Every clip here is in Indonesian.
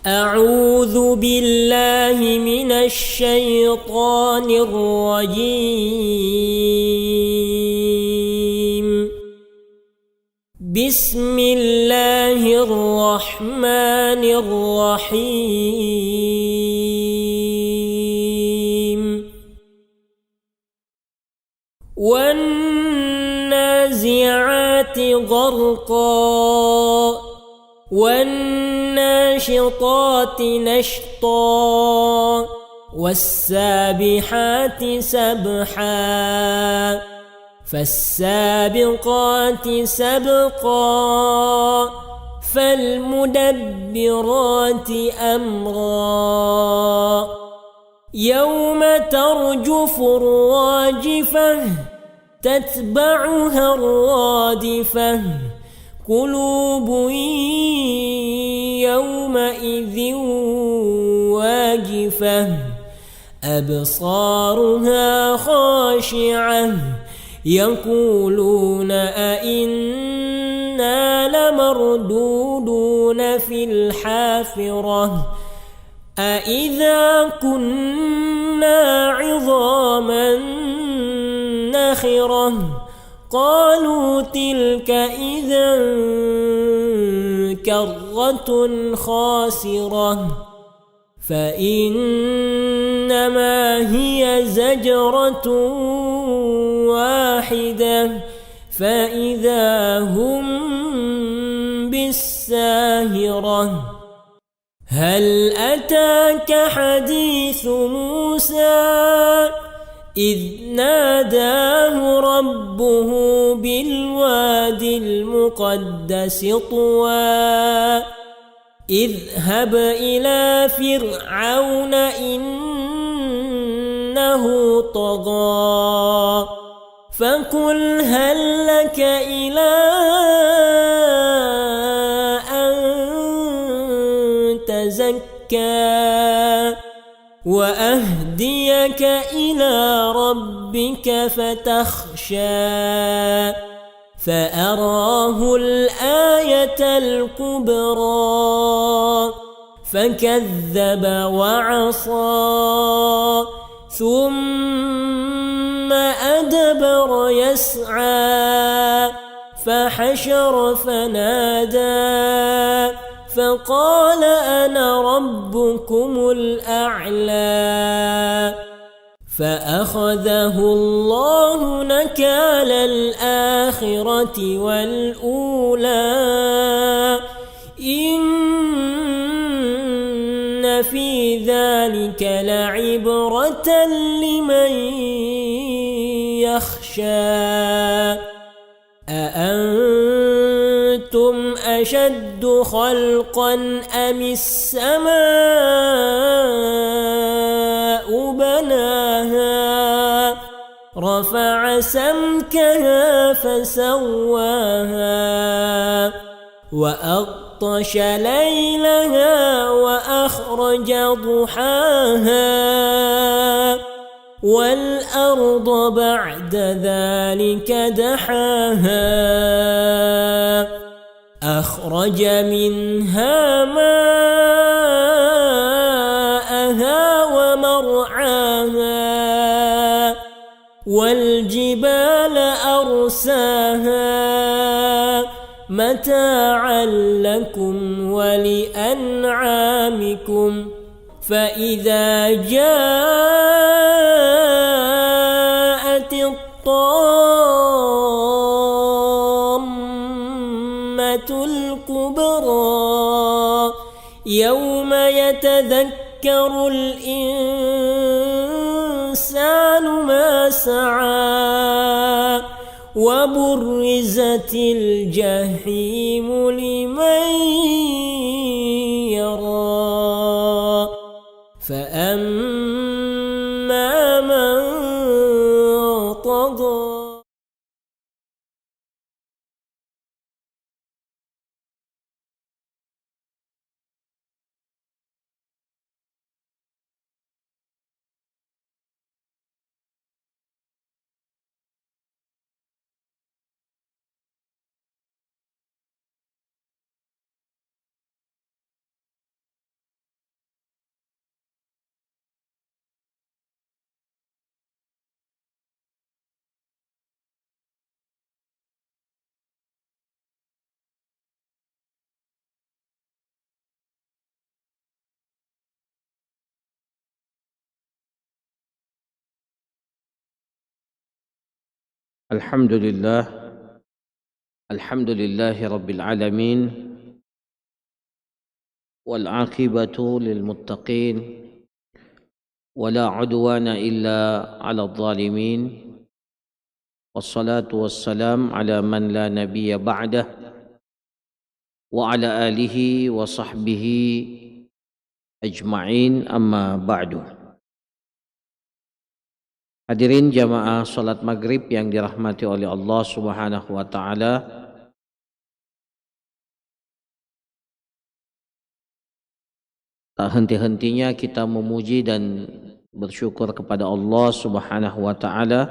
أعوذ بالله من الشيطان الرجيم. بسم الله الرحمن الرحيم. والنازعات غرقا والناشطات نشطا والسابحات سبحا فالسابقات سبقا فالمدبرات أمرا يوم ترجف الراجفة تتبعها الرادفة قلوب يومئذ واجفة أبصارها خاشعة يقولون أئنا لمردودون في الحافرة أئذا كنا عظاما نخرة قالوا تلك إذا كرة خاسرة فإنما هي زجرة واحدة فإذا هم بالساهرة هل أتاك حديث موسى إذ ناداه ربه بالواد المقدس طوى اذهب إلى فرعون إنه طغى فقل هل لك إلى أن تزكى وأهديك إلى ربك فتخشى فأراه الآية الكبرى فكذب وعصى ثم أدبر يسعى فحشر فنادى فقال أنا ربكم الأعلى فأخذه الله نكال الآخرة والأولى إن في ذلك لعبرة لمن يخشى أأنتم أشد خلقا أم السماء بناها رفع سمكها فسواها وأغطش ليلها وأخرج ضحاها والأرض بعد ذلك دحاها أخرج منها ماءها ومرعاها والجبال أرساها متاعا لكم ولأنعامكم فإذا جاءت الطامة الكبرى يوم يتذكر الإنسان ما سعى وبرزت الجحيم لمن يرى فأما من طغى Alhamdulillah, alhamdulillahi rabbil alamin, wal aqibatu lil muttaqin, wala udwana illa ala zalimin, wassalatu wassalam ala man la nabiyya ba'dah, wa ala alihi wa sahbihi ajma'in, amma ba'du. Hadirin jamaah salat maghrib yang dirahmati oleh Allah subhanahu wa ta'ala, tak henti-hentinya kita memuji dan bersyukur kepada Allah subhanahu wa ta'ala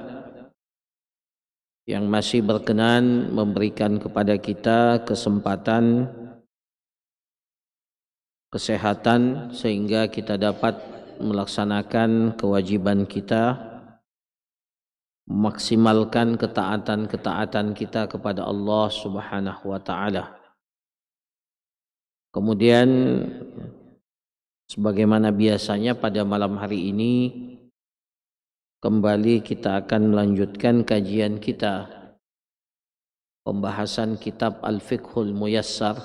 yang masih berkenan memberikan kepada kita kesempatan, kesehatan, sehingga kita dapat melaksanakan kewajiban kita, memaksimalkan ketaatan-ketaatan kita kepada Allah subhanahu wa ta'ala. Kemudian sebagaimana biasanya pada malam hari ini kembali kita akan melanjutkan kajian kita, pembahasan kitab Al-Fiqhul Muyassar,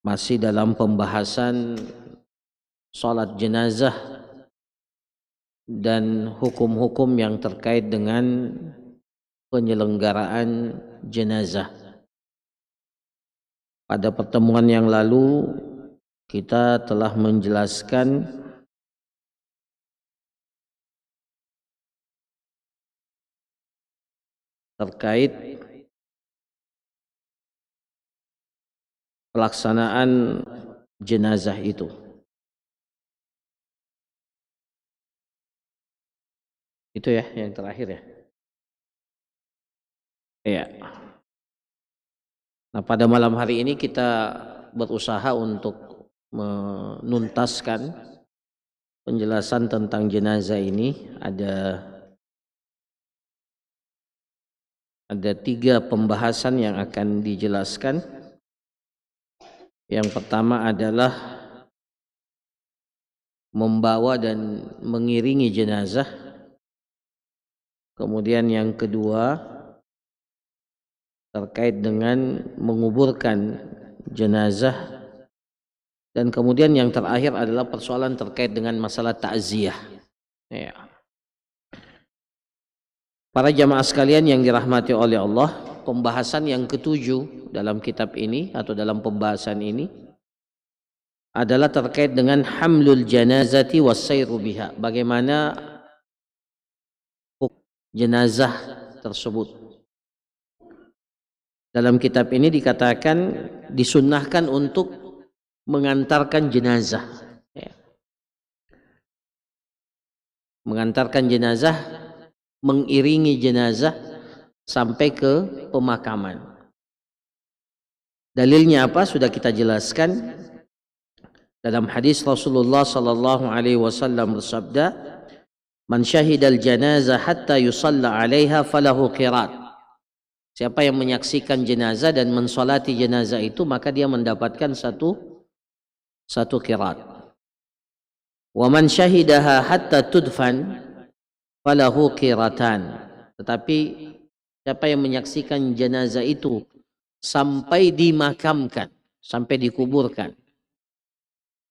masih dalam pembahasan salat jenazah dan hukum-hukum yang terkait dengan penyelenggaraan jenazah. Pada pertemuan yang lalu kita telah menjelaskan terkait pelaksanaan jenazah itu. Itu ya yang terakhir ya. Iya. Nah, pada malam hari ini kita berusaha untuk menuntaskan penjelasan tentang jenazah ini. Ada 3 pembahasan yang akan dijelaskan. Yang pertama adalah membawa dan mengiringi jenazah. Kemudian yang kedua terkait dengan menguburkan jenazah, dan kemudian yang terakhir adalah persoalan terkait dengan masalah takziah. Ya. Para jamaah sekalian yang dirahmati oleh Allah, pembahasan yang ke-7 dalam kitab ini atau dalam pembahasan ini adalah terkait dengan hamlul janazati wassairu biha. Bagaimana jenazah tersebut. Dalam kitab ini dikatakan disunnahkan untuk mengantarkan jenazah. Mengantarkan jenazah, mengiringi jenazah sampai ke pemakaman. Dalilnya apa? Sudah kita jelaskan dalam hadis Rasulullah sallallahu alaihi wasallam bersabda, "Man syahidal janazah hatta yusalla 'alaiha falahu qirat." Siapa yang menyaksikan jenazah dan mensolati jenazah itu, maka dia mendapatkan satu qirat. Wa man syahidaha hatta tudfan falahu qiratan. Tetapi siapa yang menyaksikan jenazah itu sampai dimakamkan, sampai dikuburkan,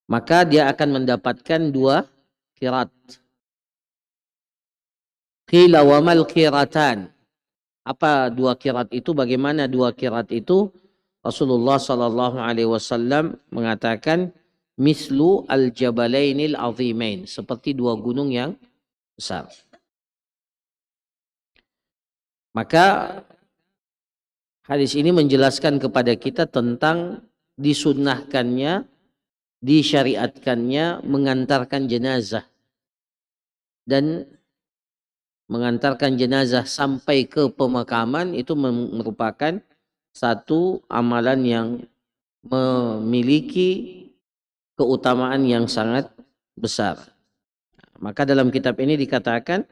maka dia akan mendapatkan 2 qirat. Qila wa mal qiratan. Apa 2 qirat itu? Bagaimana 2 qirat itu? Rasulullah sallallahu alaihi wasallam mengatakan mislu al-jabalainil azimain, seperti 2 gunung yang besar. Maka hadis ini menjelaskan kepada kita tentang disunnahkannya, disyariatkannya mengantarkan jenazah, dan mengantarkan jenazah sampai ke pemakaman itu merupakan satu amalan yang memiliki keutamaan yang sangat besar. Maka dalam kitab ini dikatakan,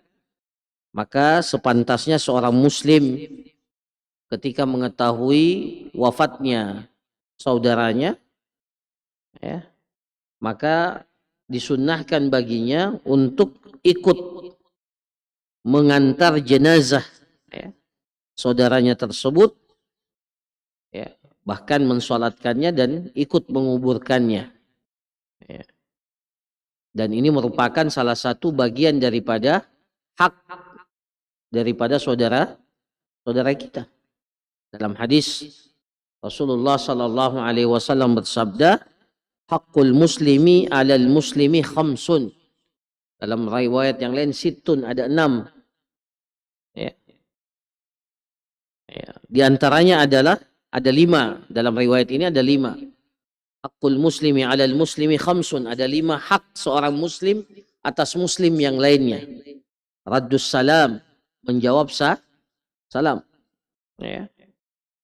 maka sepantasnya seorang muslim ketika mengetahui wafatnya saudaranya, ya, maka disunnahkan baginya untuk ikut mengantar jenazah ya, saudaranya tersebut, ya, bahkan mensolatkannya dan ikut menguburkannya. Ya. Dan ini merupakan salah satu bagian daripada hak daripada saudara kita. Dalam hadis Rasulullah sallallahu alaihi wasallam bersabda, "Haqqul muslimi 'alal muslimi khamsun." Dalam riwayat yang lain sittun, ada 6. Ya. Ya. Di antaranya adalah ada 5. Dalam riwayat ini ada 5. Haqqul muslimi 'alal muslimi khamsun, ada 5 hak seorang muslim atas muslim yang lainnya. Raddus salam, menjawab salam. Ya.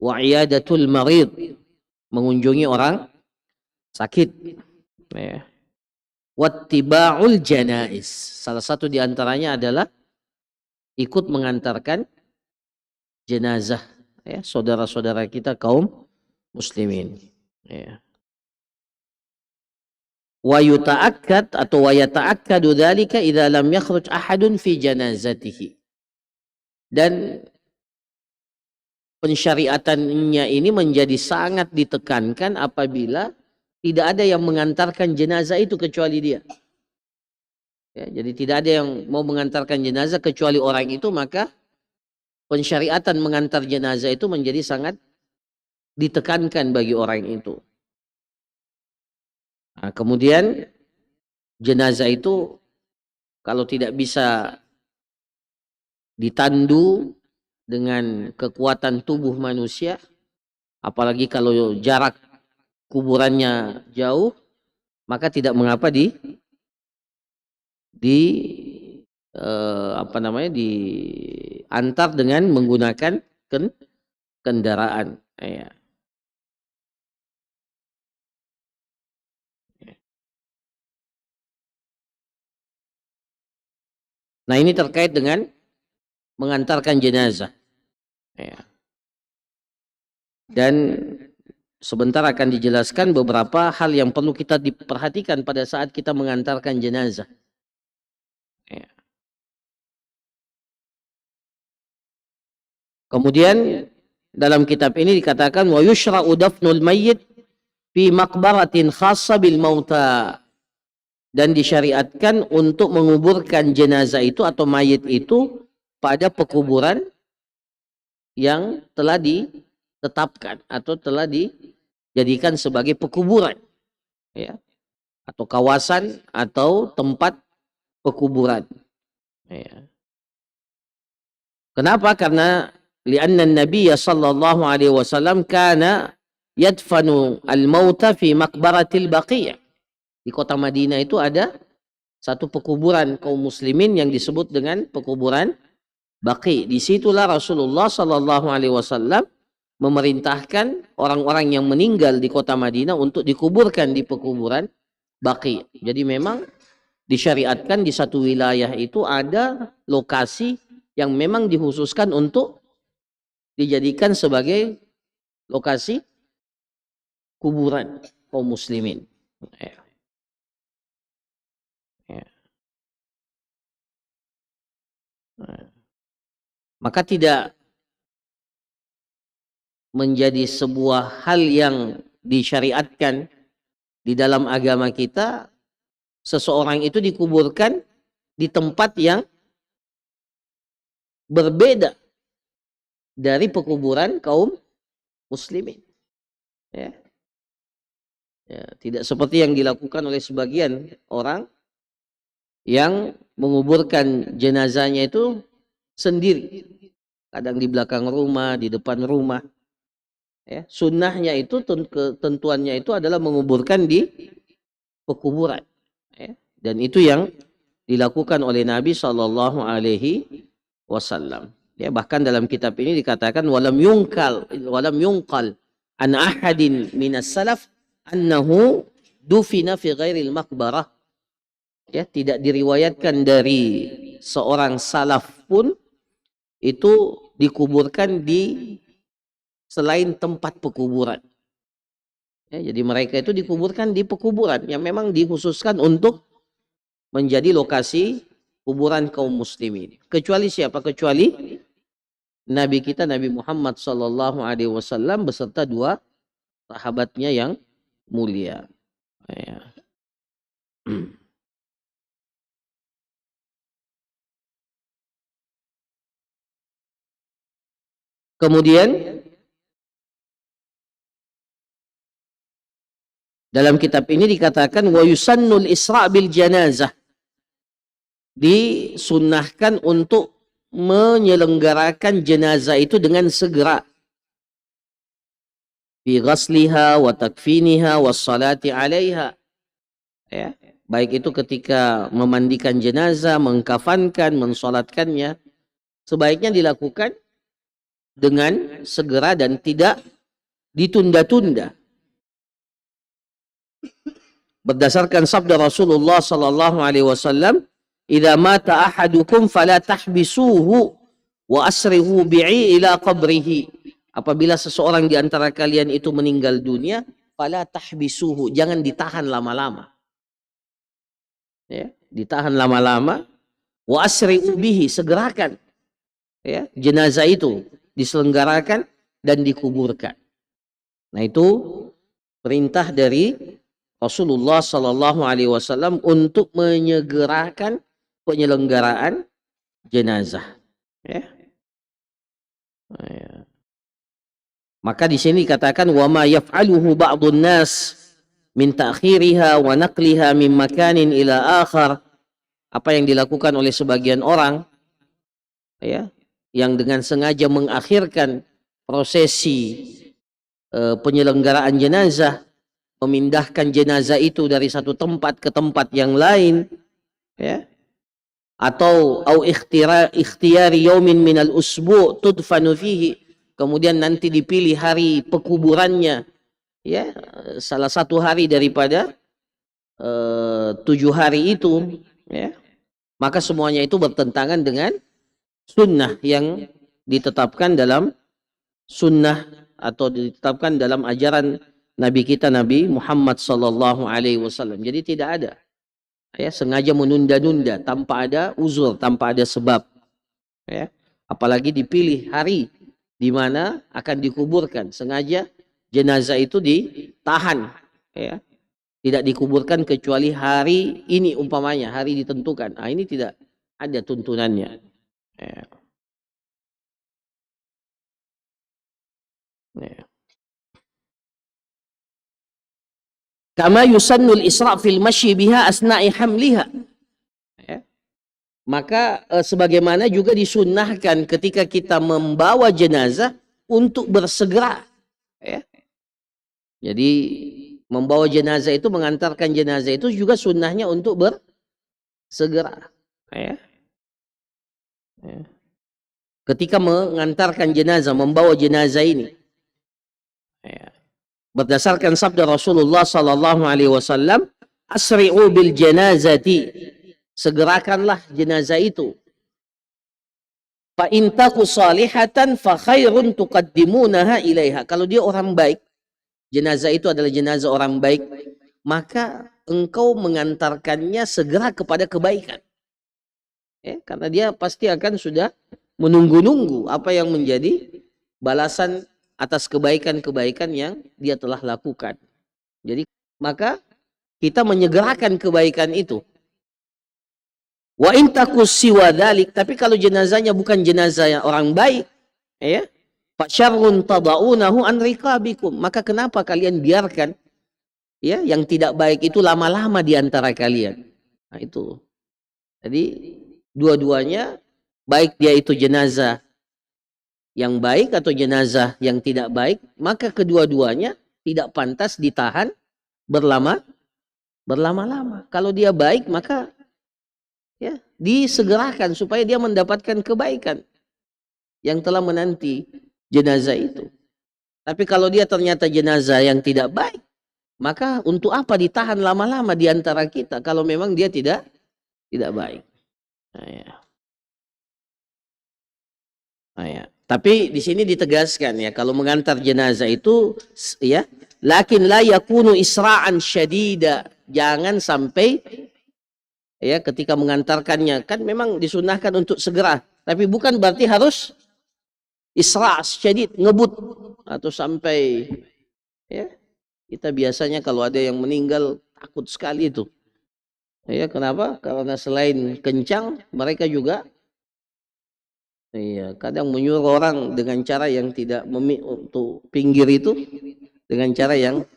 Wa iyadatul marid, mengunjungi orang sakit. Ya. Wattiba'ul janaiz, salah satu di antaranya adalah ikut mengantarkan jenazah ya, saudara-saudara kita kaum muslimin. Ya. Wa yuta'akkad atau wa yata'akkadu dzalika idza lam yakhruj ahadun fi janazatihi. Dan pensyariatannya ini menjadi sangat ditekankan apabila tidak ada yang mengantarkan jenazah itu kecuali dia. Ya, jadi tidak ada yang mau mengantarkan jenazah kecuali orang itu, maka pensyariatan mengantar jenazah itu menjadi sangat ditekankan bagi orang itu. Nah, kemudian jenazah itu kalau tidak bisa ditandu dengan kekuatan tubuh manusia, apalagi kalau jarak kuburannya jauh, maka tidak mengapa diantar dengan menggunakan kendaraan. Ya. Nah, ini terkait dengan mengantarkan jenazah. Ya. Dan sebentar akan dijelaskan beberapa hal yang perlu kita diperhatikan pada saat kita mengantarkan jenazah. Ya. Kemudian dalam kitab ini dikatakan wa yushra'u dafnul mayyit fi maqbaratin khassa bil mauta, dan disyariatkan untuk menguburkan jenazah itu atau mayit itu pada pekuburan yang telah ditetapkan atau telah dijadikan sebagai pekuburan, ya, atau kawasan atau tempat pekuburan. Ya. Kenapa? Karena li'anna an-nabiy sallallahu alaihi wasallam kana yadfanu al-mauta fi maqbaratil baqi'. Di kota Madinah itu ada satu pekuburan kaum muslimin yang disebut dengan pekuburan Baqi. Disitulah Rasulullah sallallahu alaihi wasallam memerintahkan orang-orang yang meninggal di kota Madinah untuk dikuburkan di pekuburan Baqi. Jadi memang disyariatkan di satu wilayah itu ada lokasi yang memang dikhususkan untuk dijadikan sebagai lokasi kuburan kaum muslimin. Ya. Maka tidak menjadi sebuah hal yang disyariatkan di dalam agama kita seseorang itu dikuburkan di tempat yang berbeda dari pekuburan kaum muslimin. Ya. Ya, tidak seperti yang dilakukan oleh sebagian orang yang menguburkan jenazahnya itu sendiri, kadang di belakang rumah, di depan rumah. Ya, sunnahnya itu, ketentuannya itu adalah menguburkan di pekuburan. Ya, dan itu yang dilakukan oleh Nabi Shallallahu Alaihi Wasallam. Ya, bahkan dalam kitab ini dikatakan walam yungkal an ahadin minas salaf annahu dufina fi ghairil maqbarah. Ya, tidak diriwayatkan dari seorang salaf pun itu dikuburkan di selain tempat pekuburan. Ya, jadi mereka itu dikuburkan di pekuburan yang memang dikhususkan untuk menjadi lokasi kuburan kaum muslimin. Kecuali siapa? Kecuali Nabi kita Nabi Muhammad sallallahu alaihi wasallam beserta dua sahabatnya yang mulia. Ya. Kemudian dalam kitab ini dikatakan wa yusannul isra' bil janazah. Disunnahkan untuk menyelenggarakan jenazah itu dengan segera. Bi ghasliha wa takfiniha was salati 'alaiha. Ya, baik itu ketika memandikan jenazah, mengkafankan, mensolatkannya, sebaiknya dilakukan dengan segera dan tidak ditunda-tunda. Berdasarkan sabda Rasulullah sallallahu alaihi wasallam, "Idza mata ahadukum fala tahbisuhu wa asrihu bi'i ila qabrihi." Apabila seseorang di antara kalian itu meninggal dunia, fala tahbisuhu, jangan ditahan lama-lama. Ya, ditahan lama-lama. Wa asri'u bihi, segerakan. Ya, jenazah itu diselenggarakan dan dikuburkan. Nah, itu perintah dari Rasulullah sallallahu alaihi wasallam untuk menyegerakan penyelenggaraan jenazah. Ya. Ya. Maka di sini dikatakan wa ma yaf'aluhu ba'dun nas min ta'khiriha wa naqliha min makanin ila akhar. Apa yang dilakukan oleh sebagian orang, ya, yang dengan sengaja mengakhirkan prosesi penyelenggaraan jenazah, memindahkan jenazah itu dari satu tempat ke tempat yang lain, ya, atau ikhtiyari yaumin minal usbu' tudfanu fihi, kemudian nanti dipilih hari pekuburannya, ya, salah satu hari daripada 7 hari itu, ya, maka semuanya itu bertentangan dengan sunnah yang ditetapkan dalam sunnah atau ditetapkan dalam ajaran Nabi kita Nabi Muhammad sallallahu alaihi wasallam. Jadi tidak ada, ya, sengaja menunda-nunda tanpa ada uzur, tanpa ada sebab, ya. Apalagi dipilih hari di mana akan dikuburkan, sengaja jenazah itu ditahan, ya, tidak dikuburkan kecuali hari ini umpamanya, hari ditentukan. Nah, ini tidak ada tuntunannya. Ya. Ya. Kama yusannul isra' fil masyi biha asna'i hamliha. Ya. Maka sebagaimana juga disunnahkan ketika kita membawa jenazah untuk bersegera. Ya. Jadi membawa jenazah itu, mengantarkan jenazah itu juga sunnahnya untuk bersegera. Ya. Ya. Ketika mengantarkan jenazah, membawa jenazah ini, ya, berdasarkan sabda Rasulullah sallallahu alaihi wasallam, asri'u bil janazati, segerakanlah jenazah itu. Fa in taku salihatan fa khairun tuqaddimunaha ilaiha. Kalau dia orang baik, jenazah itu adalah jenazah orang baik, maka engkau mengantarkannya segera kepada kebaikan. Ya, karena dia pasti akan sudah menunggu-nunggu apa yang menjadi balasan atas kebaikan-kebaikan yang dia telah lakukan. Jadi maka kita menyegerakan kebaikan itu. Wa in takus siwa dzalik, tapi kalau jenazahnya bukan jenazah yang orang baik, ya, fa syarrun tadaunahu an riqabikum, maka kenapa kalian biarkan, ya, yang tidak baik itu lama-lama di antara kalian. Nah, itu. Jadi dua-duanya, baik dia itu jenazah yang baik atau jenazah yang tidak baik, maka kedua-duanya tidak pantas ditahan berlama-lama. Kalau dia baik, maka, ya, disegerakan supaya dia mendapatkan kebaikan yang telah menanti jenazah itu. Tapi kalau dia ternyata jenazah yang tidak baik, maka untuk apa ditahan lama-lama di antara kita kalau memang dia tidak baik. Nah, ya. Nah, ya. Tapi di sini ditegaskan, ya, kalau mengantar jenazah itu, ya, lakin la yakunu isra'an syadida, jangan sampai ya ketika mengantarkannya kan memang disunahkan untuk segera, tapi bukan berarti harus isra' syadid, ngebut atau sampai ya. Kita biasanya kalau ada yang meninggal takut sekali itu. Ya, kenapa? Karena selain kencang, mereka juga kadang menyuruh orang dengan cara yang tidak untuk pinggir itu dengan cara yang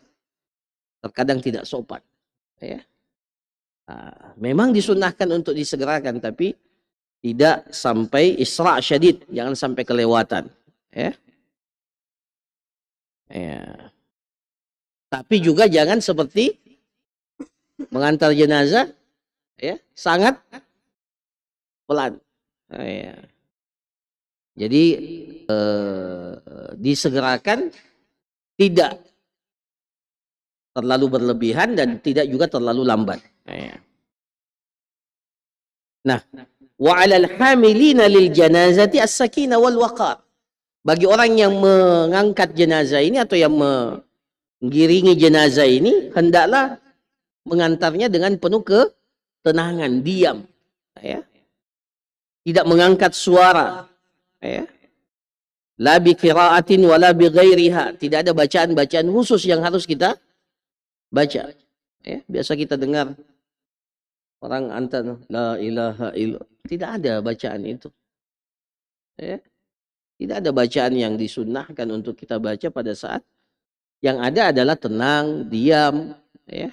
terkadang tidak sopan. Ya. Memang disunahkan untuk disegerakan, tapi tidak sampai isra' syadid, jangan sampai kelewatan. Ya. Ya. Tapi juga jangan seperti mengantar jenazah, ya, sangat pelan. Ya. Jadi disegerakan, tidak terlalu berlebihan dan tidak juga terlalu lambat. Ya. Nah, wa 'alal hamilina lil janazati as-sakinah wal waqar. Bagi orang yang mengangkat jenazah ini atau yang menggiringi jenazah ini, hendaklah mengantarnya dengan penuh ketenangan, diam, ya. Tidak mengangkat suara, ya. La bi qiraatin wala bi ghairiha, tidak ada bacaan-bacaan khusus yang harus kita baca, ya. Biasa kita dengar orang antar la ilaha illallah, tidak ada bacaan itu, ya. Tidak ada bacaan yang disunnahkan untuk kita baca pada saat yang ada adalah tenang, diam, ya.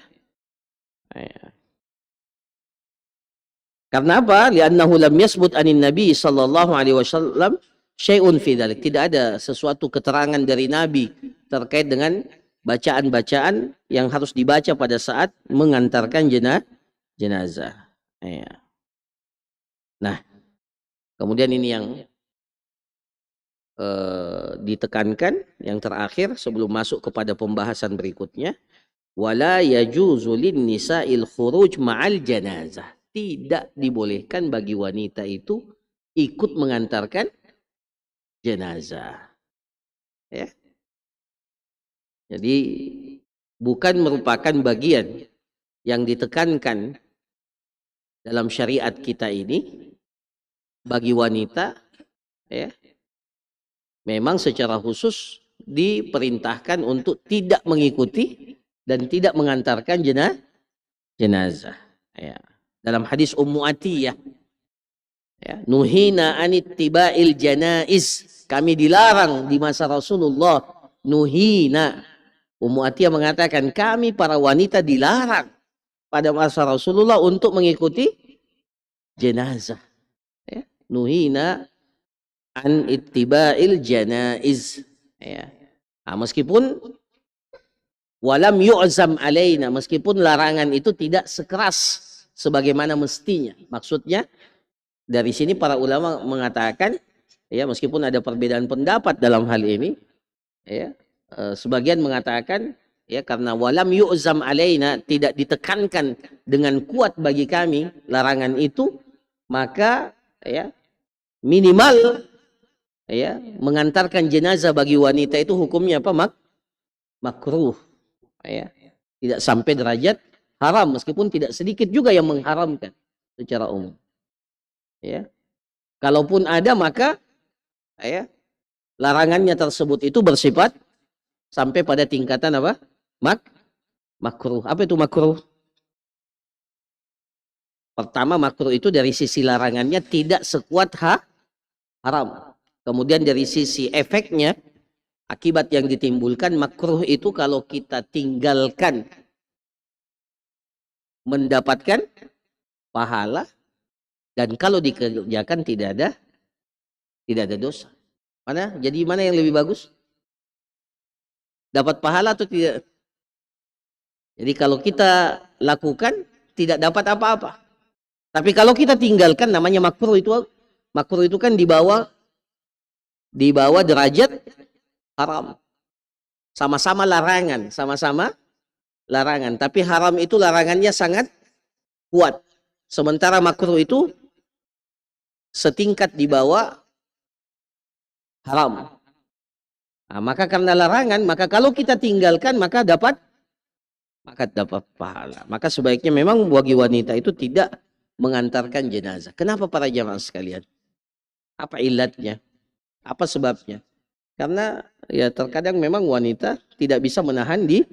Karena apa? Li'annahu lam yasbut anin Nabi sallallahu alaihi wasallam syai'un fi dzalik. Tidak ada sesuatu keterangan dari Nabi terkait dengan bacaan-bacaan yang harus dibaca pada saat mengantarkan jenazah. Ya. Nah, kemudian ini yang ditekankan yang terakhir sebelum masuk kepada pembahasan berikutnya, wala yajuzu lin nisa'il khuruj ma'al janazah. Tidak dibolehkan bagi wanita itu ikut mengantarkan jenazah. Ya. Jadi bukan merupakan bagian yang ditekankan dalam syariat kita ini bagi wanita, ya. Memang secara khusus diperintahkan untuk tidak mengikuti dan tidak mengantarkan jenazah. Ya. Dalam hadis Ummu Atiyah, ya, nuhina anittiba'il janaiz, kami dilarang di masa Rasulullah. Nuhina, Ummu Atiyah mengatakan kami para wanita dilarang pada masa Rasulullah untuk mengikuti jenazah. Ya. Nuhina an ittiba'il janaiz, ya. Meskipun walam yu'zam alaina, meskipun larangan itu tidak sekeras sebagaimana mestinya. Maksudnya dari sini para ulama mengatakan, ya, meskipun ada perbedaan pendapat dalam hal ini, ya, sebagian mengatakan, ya, karena walam yu'zam alaina, tidak ditekankan dengan kuat bagi kami larangan itu, maka, ya, minimal, ya, mengantarkan jenazah bagi wanita itu hukumnya apa? Makruh, ya. Tidak sampai derajat haram, meskipun tidak sedikit juga yang mengharamkan secara umum, ya. Kalaupun ada, maka, ya, larangannya tersebut itu bersifat sampai pada tingkatan apa? Makruh. Apa itu makruh? Pertama, makruh itu dari sisi larangannya tidak sekuat haram. Kemudian dari sisi efeknya, akibat yang ditimbulkan, makruh itu kalau kita tinggalkan mendapatkan pahala, dan kalau dikerjakan tidak ada dosa. Jadi mana yang lebih bagus? Dapat pahala atau tidak? Jadi kalau kita lakukan tidak dapat apa-apa. Tapi kalau kita tinggalkan, namanya makruh itu kan di bawah derajat haram. Sama-sama larangan, tapi haram itu larangannya sangat kuat. Sementara makruh itu setingkat di bawah haram. Maka karena larangan, maka kalau kita tinggalkan maka dapat pahala. Maka sebaiknya memang bagi wanita itu tidak mengantarkan jenazah. Kenapa para jamaah sekalian? Apa ilatnya? Apa sebabnya? Karena ya terkadang memang wanita tidak bisa menahan diri.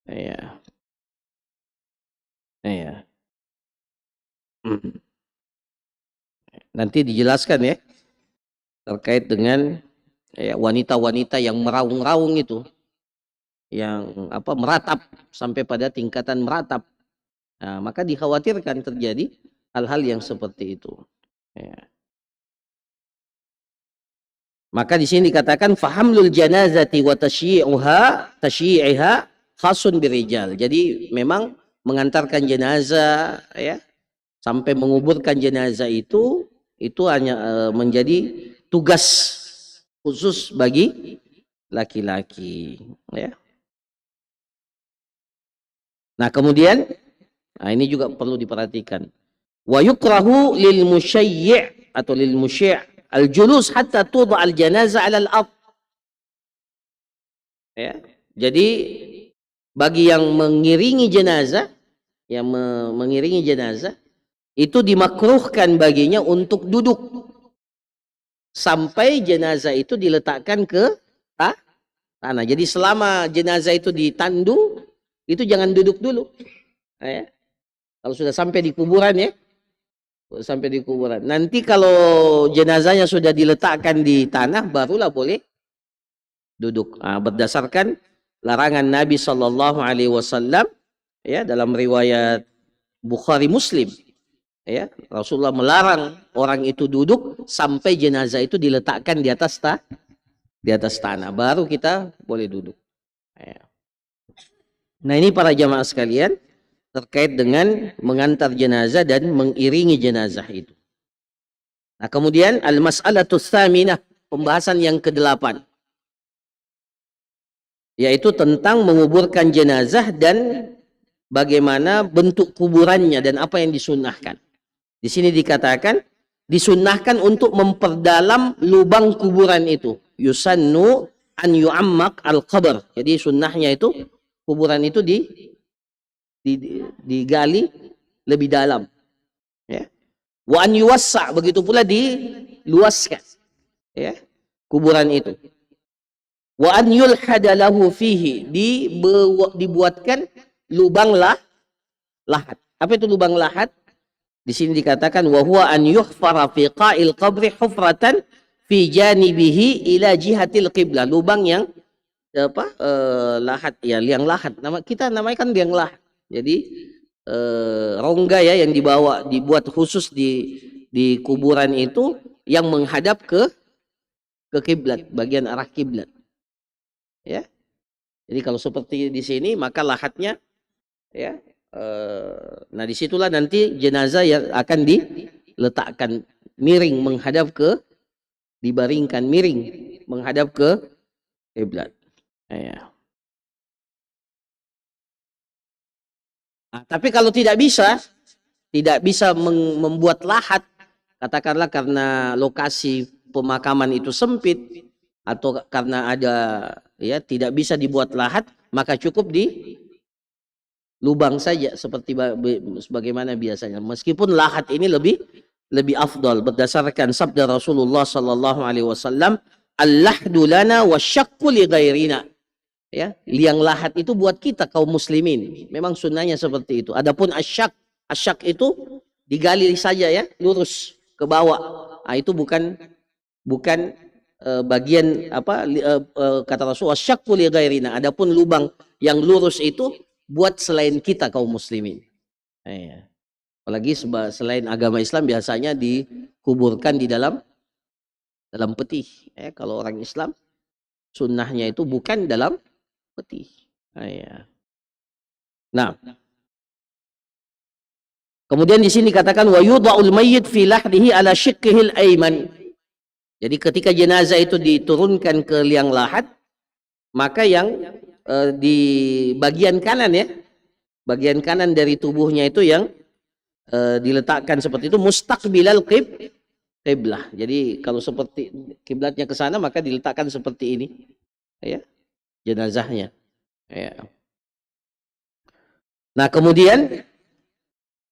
Ya. Ya. Nanti dijelaskan ya terkait dengan wanita-wanita yang meraung-raung itu, yang meratap sampai pada tingkatan meratap. Nah, maka dikhawatirkan terjadi hal-hal yang seperti itu. Ya. Maka di sini dikatakan fahamlul janazati wa tashyi'iha khasun birijal. Jadi memang mengantarkan jenazah ya sampai menguburkan jenazah itu hanya menjadi tugas khusus bagi laki-laki ya. Nah, kemudian ini juga perlu diperhatikan. Wa yukrahu lil musyayyi' atau lil musyi' al-julus hatta tuḍa al-janazah 'ala al-ard. Ya. Jadi bagi yang mengiringi jenazah, itu dimakruhkan baginya untuk duduk sampai jenazah itu diletakkan ke tanah. Jadi selama jenazah itu ditandu, itu jangan duduk dulu. Ya. Kalau sudah sampai di kuburan ya, nanti kalau jenazahnya sudah diletakkan di tanah, barulah boleh duduk. Berdasarkan larangan Nabi Shallallahu Alaihi Wasallam ya dalam riwayat Bukhari Muslim ya, Rasulullah melarang orang itu duduk sampai jenazah itu diletakkan di atas tanah, baru kita boleh duduk ya. Nah, ini para jamaah sekalian terkait dengan mengantar jenazah dan mengiringi jenazah itu. Nah, kemudian al-mas'alatus tsaminah, pembahasan yang ke-8, yaitu tentang menguburkan jenazah dan bagaimana bentuk kuburannya dan apa yang disunnahkan. Di sini dikatakan disunnahkan untuk memperdalam lubang kuburan itu. Yusannu an yu'ammaq al-qabr. Jadi sunnahnya itu kuburan itu digali lebih dalam. Ya. Wa an yuwassa', begitu pula diluaskan. Ya, kuburan itu. Wa an yulhada lahu fihi, dibuatkan lubang lahat. Apa itu lubang lahat? Di sini dikatakan wa huwa an yuhfara fi qa'il qabri hufratan fi janibihi ila jihatil qiblah. Lubang yang lahat ya, liang lahat. Kita namanya liang lahat. Jadi rongga ya yang dibuat khusus di kuburan itu yang menghadap ke kiblat, bagian arah kiblat. Ya. Jadi kalau seperti di sini maka lahatnya ya. Nah, disitulah nanti jenazah yang akan diletakkan miring dibaringkan miring menghadap ke kiblat. Ya. Nah, tapi kalau tidak bisa membuat lahat, katakanlah karena lokasi pemakaman itu sempit atau karena ada ya tidak bisa dibuat lahat, maka cukup di lubang saja seperti sebagaimana biasanya. Meskipun lahat ini lebih afdal berdasarkan sabda Rasulullah sallallahu alaihi wasallam, "Al-lahdu lana wasyaqqu li ghairina." Ya, liang lahat itu buat kita kaum muslimin. Memang sunnahnya seperti itu. Adapun asyak itu digali saja ya, lurus ke bawah. Nah, itu bukan bagian kata Rasul asyaqqu li ghairina. Adapun lubang yang lurus itu buat selain kita kaum muslimin. Ya. Apalagi selain agama Islam biasanya dikuburkan di dalam peti. Ya, kalau orang Islam sunnahnya itu bukan dalam peti. Nah, kemudian di sini katakan wa yudha'ul mayyit fi lahdihi ala shiqqihil ayman. Jadi ketika jenazah itu diturunkan ke liang lahat, maka yang di bagian kanan ya, bagian kanan dari tubuhnya itu yang diletakkan seperti itu mustaqbilal qiblah. Jadi kalau seperti kiblatnya ke sana maka diletakkan seperti ini. Ya. Jenazahnya. Ya. Nah, kemudian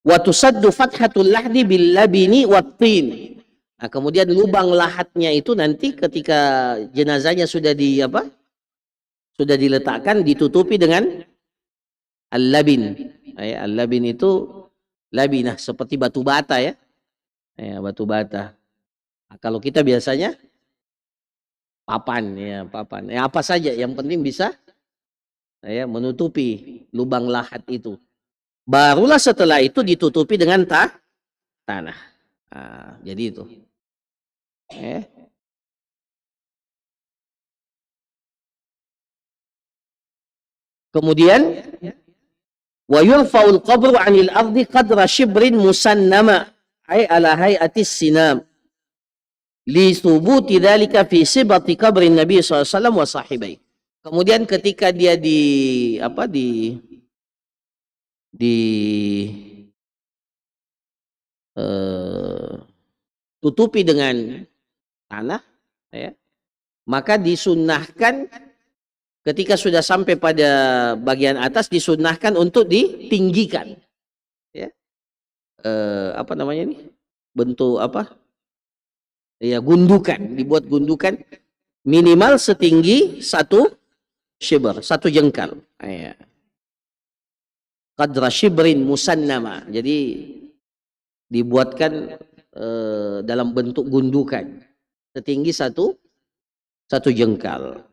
Wa tusaddu fathatul lahdi bil labini wat tin. Nah, kemudian lubang lahatnya itu nanti ketika jenazahnya sudah sudah diletakkan, ditutupi dengan al-labin. Al-labin itu labinah seperti batu bata ya. Batu bata. Nah, kalau kita biasanya papan. Apa saja yang penting bisa menutupi lubang lahat itu. Barulah setelah itu ditutupi dengan tanah. Nah, jadi itu. Kemudian wa yurfa'ul qabru 'anil ardi qadra shibrin musannama ay ala hay'atis sinam li thubuti dzalika fi sibati qabrin Nabi SAW wa sahibai. Kemudian ketika dia tutupi dengan tanah, maka disunnahkan ketika sudah sampai pada bagian atas disunnahkan untuk ditinggikan, apa namanya ini, bentuk gundukan, dibuat gundukan minimal setinggi 1 shibr, 1 jengkal. Qadra shibrin musannama, jadi dibuatkan dalam bentuk gundukan setinggi 1 jengkal.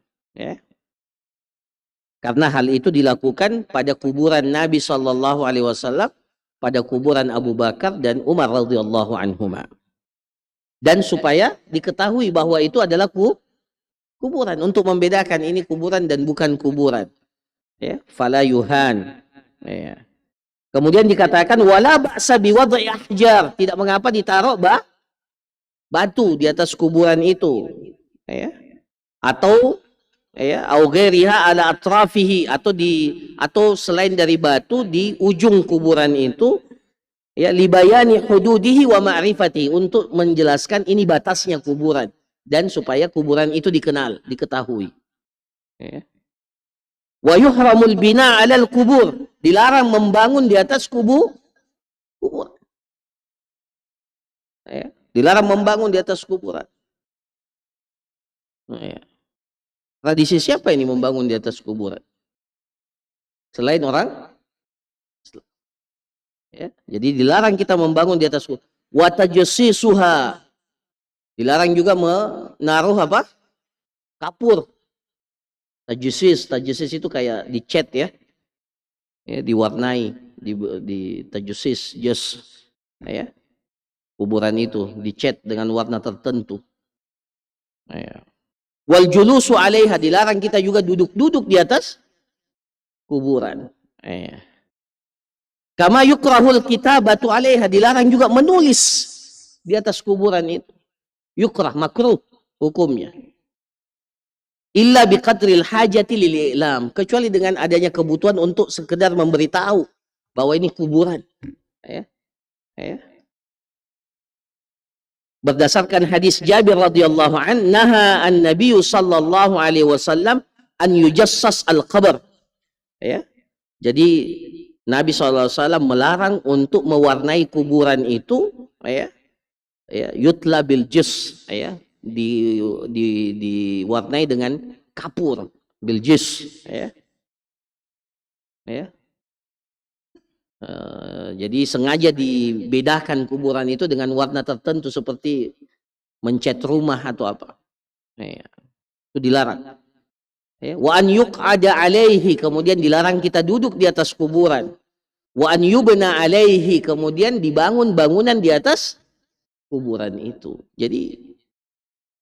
Karena hal itu dilakukan pada kuburan Nabi SAW, pada kuburan Abu Bakar dan Umar radhiyallahu anhuma. Dan supaya diketahui bahwa itu adalah kuburan, untuk membedakan ini kuburan dan bukan kuburan. Fala yuhan. Kemudian dikatakan wala ba'sa biwad'i ahjar, tidak mengapa ditaruh batu di atas kuburan itu. Atau au ghairiha ala atrafihi, atau selain dari batu di ujung kuburan itu, libayani hududihi wa ma'rifati, untuk menjelaskan ini batasnya kuburan dan supaya kuburan itu diketahui. Wa yuhramul bina 'alal kubur, dilarang membangun di atas kubur. Dilarang membangun di atas kuburan. Tradisi siapa ini membangun di atas kuburan? Selain orang? Jadi dilarang kita membangun di atas kuburan. Wa tajsisuha, dilarang juga menaruh kapur. Tajsis itu kayak dicat diwarnai, di tajsis, kuburan itu dicat dengan warna tertentu. Wal julusu 'alaiha, dilarang kita juga duduk-duduk di atas kuburan. Kama yukrahul kitabatu 'alaiha, dilarang juga menulis di atas kuburan itu. Yukrah, makruh hukumnya. Illa biqadril hajati lil i'lam, kecuali dengan adanya kebutuhan untuk sekedar memberitahu bahwa ini kuburan. Berdasarkan hadis Jabir radhiyallahu an, naha an-nabiy sallallahu alaihi wasallam an yujassas al-qabr. Jadi Nabi SAW melarang untuk mewarnai kuburan itu, yutla bil jus, diwarnai dengan kapur, bil jus, jadi sengaja dibedakan kuburan itu dengan warna tertentu seperti mencat rumah atau apa. Itu dilarang. Wa an yuq'ada 'alaihi, kemudian dilarang kita duduk di atas kuburan. Wa an yubna 'alaihi, kemudian dibangun bangunan di atas kuburan itu. Jadi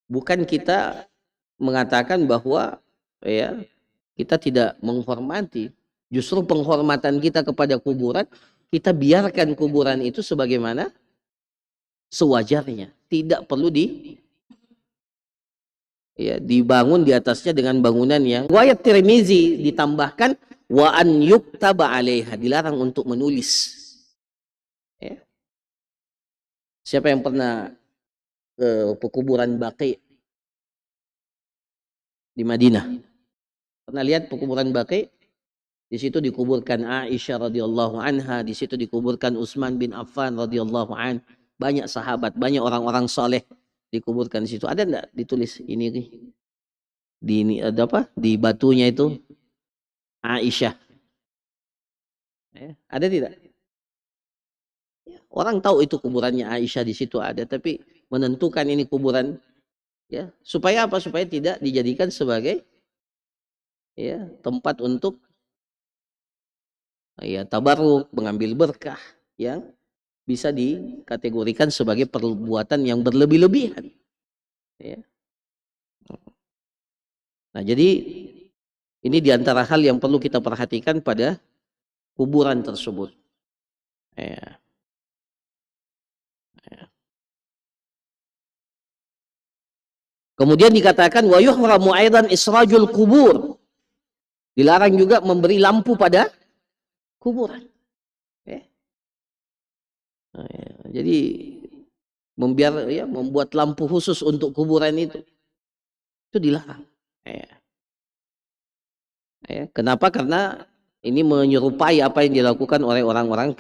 bukan kita mengatakan bahwa kita tidak menghormati. Justru penghormatan kita kepada kuburan, kita biarkan kuburan itu sebagaimana sewajarnya. Tidak perlu dibangun di atasnya dengan bangunan yang. Riwayat Tirmizi ditambahkan wa an yuktaba 'alaiha, dilarang untuk menulis. Siapa yang pernah ke pekuburan Baqi di Madinah? Pernah lihat pekuburan Baqi? Di situ dikuburkan Aisyah radhiyallahu anha, di situ dikuburkan Utsman bin Affan radhiyallahu an. Banyak sahabat, banyak orang-orang soleh dikuburkan di situ. Ada enggak ditulis ini di ini ada apa? Di batunya itu Aisyah. Ada tidak? Orang tahu itu kuburannya Aisyah, di situ ada, tapi menentukan ini kuburan, ya, supaya apa? Supaya tidak dijadikan sebagai, ya, tempat untuk, ya, tabarruk, mengambil berkah yang bisa dikategorikan sebagai perbuatan yang berlebih-lebihan. Ya. Nah, jadi ini diantara hal yang perlu kita perhatikan pada kuburan tersebut. Ya. Ya. Kemudian dikatakan wa yuhramu aidan israjul kubur. Dilarang juga memberi lampu pada kuburan. Ya. Nah, ya. Jadi membuat lampu khusus untuk kuburan itu dilarang. Ya. Ya. Kenapa? Karena ini menyerupai apa yang dilakukan oleh orang-orang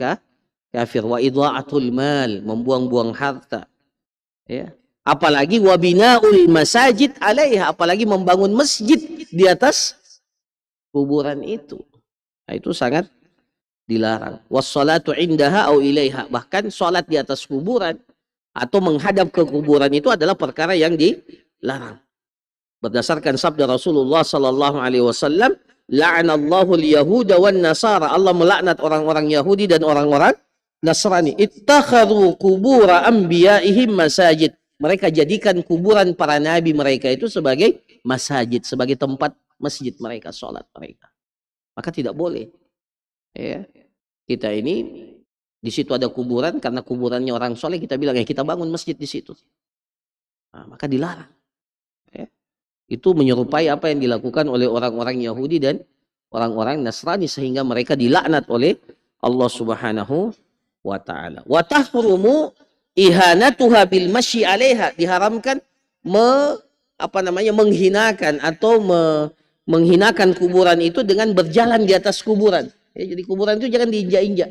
kafir. Wa idha'atul mal, membuang-buang harta. Ya. Apalagi wabinaul masajid alaiha, apalagi membangun masjid di atas kuburan itu. Nah, itu sangat dilarang. Wassalatu indaha au ilaiha, bahkan salat di atas kuburan atau menghadap ke kuburan itu adalah perkara yang dilarang. Berdasarkan sabda Rasulullah sallallahu alaihi wasallam, la'anallahu al-yahuda wan nasara, Allah melaknat orang-orang Yahudi dan orang-orang Nasrani. Ittakhadhu qubura anbiya'ihim masajid. Mereka jadikan kuburan para nabi mereka itu sebagai masjid, sebagai tempat masjid mereka, sholat mereka. Maka tidak boleh. Ya. Kita ini di situ ada kuburan, karena kuburannya orang soleh, kita bilang ya kita bangun masjid di situ. Nah, maka dilarang. Ya. Itu menyerupai apa yang dilakukan oleh orang-orang Yahudi dan orang-orang Nasrani, sehingga mereka dilaknat oleh Allah Subhanahu wa ta'ala. Wa tahrumu ihanatuha bil masyi 'alaiha, diharamkan menghinakan atau menghinakan kuburan itu dengan berjalan di atas kuburan. Ya, jadi kuburan itu jangan diinjak-injak.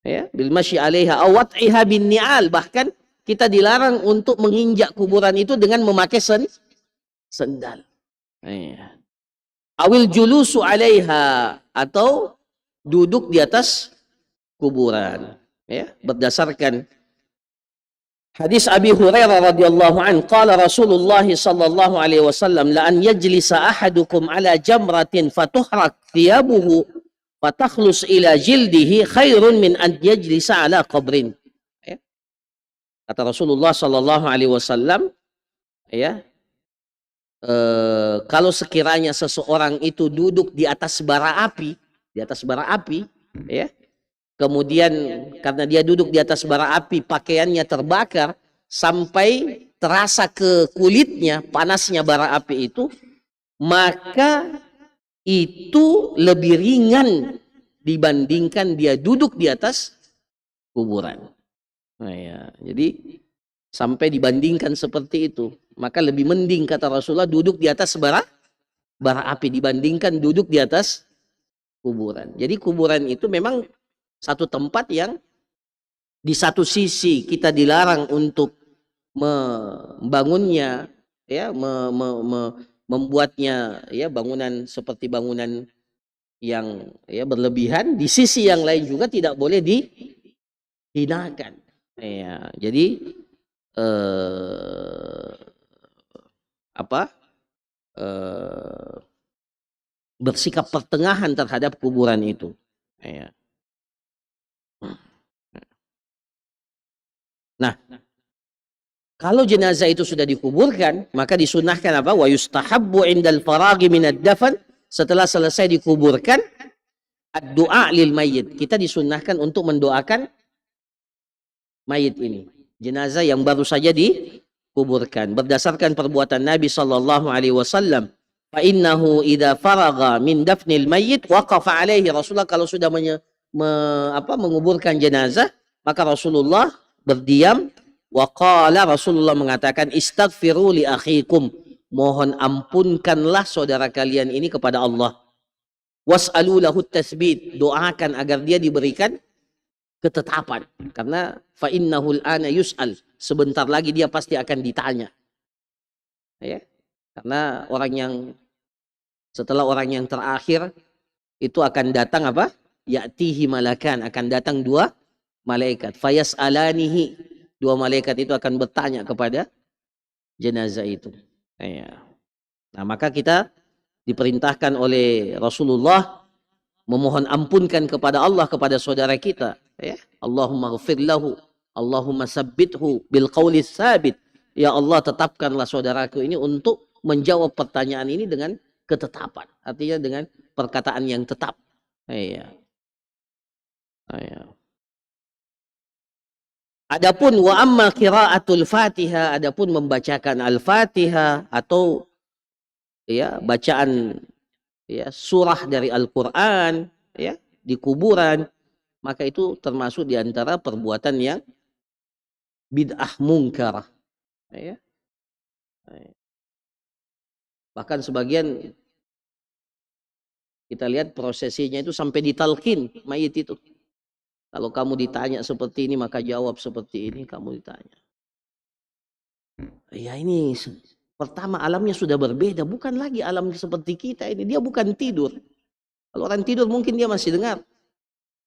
Ya, bil masyi 'alaiha aw wat'iha bin ni'al, bahkan kita dilarang untuk menginjak kuburan itu dengan memakai sendal. Ya. Awil julusu 'alaiha, atau duduk di atas kuburan. Ya, berdasarkan hadis Abi Hurairah radhiyallahu an, qala Rasulullah sallallahu alaihi wasallam, la an yajlisa ahadukum ala jamratin fatuhrak thiyabuhu fatakhlus ila jildihi khairun min an yajlisa ala qabrin. Ya. Kata Rasulullah sallallahu alaihi wasallam, ya, kalau sekiranya seseorang itu duduk di atas bara api, ya, kemudian karena dia duduk di atas bara api, pakaiannya terbakar sampai terasa ke kulitnya panasnya bara api itu, maka itu lebih ringan dibandingkan dia duduk di atas kuburan. Nah, ya, jadi sampai dibandingkan seperti itu, maka lebih mending kata Rasulullah duduk di atas bara api dibandingkan duduk di atas kuburan. Jadi kuburan itu memang satu tempat yang di satu sisi kita dilarang untuk membangunnya, ya, membuatnya, ya, bangunan seperti bangunan yang, ya, berlebihan. Di sisi yang lain juga tidak boleh dihinakan. Ya, jadi bersikap pertengahan terhadap kuburan itu. Ya. Nah, kalau jenazah itu sudah dikuburkan, maka disunahkan apa? Wa yustahabbu indal faraghi minad dafan, setelah selesai dikuburkan, ad-du'a lil mayyit. Kita disunahkan untuk mendoakan mayit ini, jenazah yang baru saja dikuburkan. Berdasarkan perbuatan Nabi sallallahu alaihi wasallam, fa innahu idza faragha min dafnil mayyit waqafa alaihi. Rasulullah kalau sudah menguburkan jenazah, maka Rasulullah berdiam. Wa qala, Rasulullah mengatakan, istaghfiru li akhikum, mohon ampunkanlah saudara kalian ini kepada Allah. Was'alu lahu tatsbit, doakan agar dia diberikan ketetapan. Karena fa innahul ana yus'al, sebentar lagi dia pasti akan ditanya. Ya. Karena setelah orang yang terakhir itu akan datang apa? Ya'tihi malakan, akan datang dua malaikat. Fayas'alanihi, dua malaikat itu akan bertanya kepada jenazah itu. Ya. Nah, maka kita diperintahkan oleh Rasulullah memohon ampunkan kepada Allah kepada saudara kita. Ya. Allahumma ghfir lahu, Allahumma sabbithu bil qawli tsabit. Ya Allah, tetapkanlah saudaraku ini untuk menjawab pertanyaan ini dengan ketetapan. Artinya dengan perkataan yang tetap. Ya. Ya. Adapun wa amma qiraatul Fatihah, adapun membacakan Al-Fatihah atau ya bacaan ya surah dari Al-Qur'an ya di kuburan, maka itu termasuk di antara perbuatan yang bid'ah mungkar. Ya. Bahkan sebagian kita lihat prosesinya itu sampai ditalkin mayit itu. Kalau kamu ditanya seperti ini maka jawab seperti ini, kamu ditanya. Ya ini pertama alamnya sudah berbeda, bukan lagi alam seperti kita ini. Dia bukan tidur. Kalau orang tidur mungkin dia masih dengar.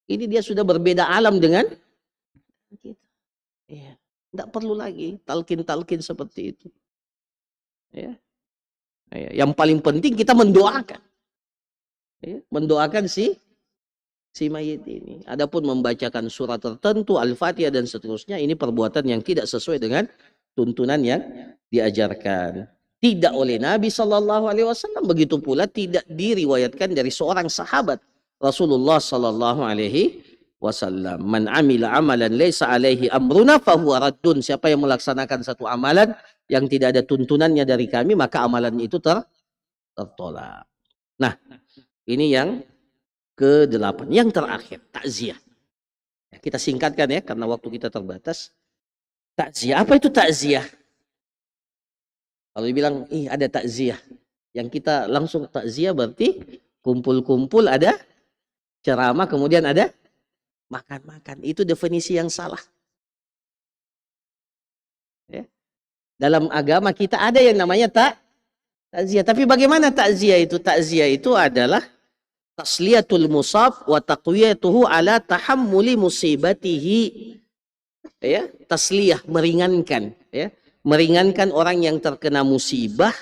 Ini dia sudah berbeda alam dengan kita. Ya. Tidak perlu lagi talkin-talkin seperti itu. Ya. Yang paling penting kita mendoakan. Ya. Mendoakan si mayit ini. Adapun membacakan surat tertentu, Al-Fatihah dan seterusnya, ini perbuatan yang tidak sesuai dengan tuntunan yang diajarkan. Tidak oleh Nabi Sallallahu Alaihi Wasallam, begitu pula tidak diriwayatkan dari seorang sahabat Rasulullah Sallallahu Alaihi Wasallam. Man amila amalan laisa alaihi amruna fahuwa raddun. Siapa yang melaksanakan satu amalan yang tidak ada tuntunannya dari kami, maka amalan itu tertolak. Nah, ini yang ke-8, yang terakhir, takziah. Kita singkatkan ya, karena waktu kita terbatas. Takziah, apa itu takziah? Kalau dibilang, ada takziah. Yang kita langsung takziah berarti kumpul-kumpul, ada ceramah, kemudian ada makan-makan. Itu definisi yang salah. Ya. Dalam agama kita ada yang namanya takziah. Tapi bagaimana takziah itu? Takziah itu adalah tasliyatul musab wa taqwiyatuhu ala tahammuli musibatihi. Ya, tasliyah, meringankan, ya. Meringankan orang yang terkena musibah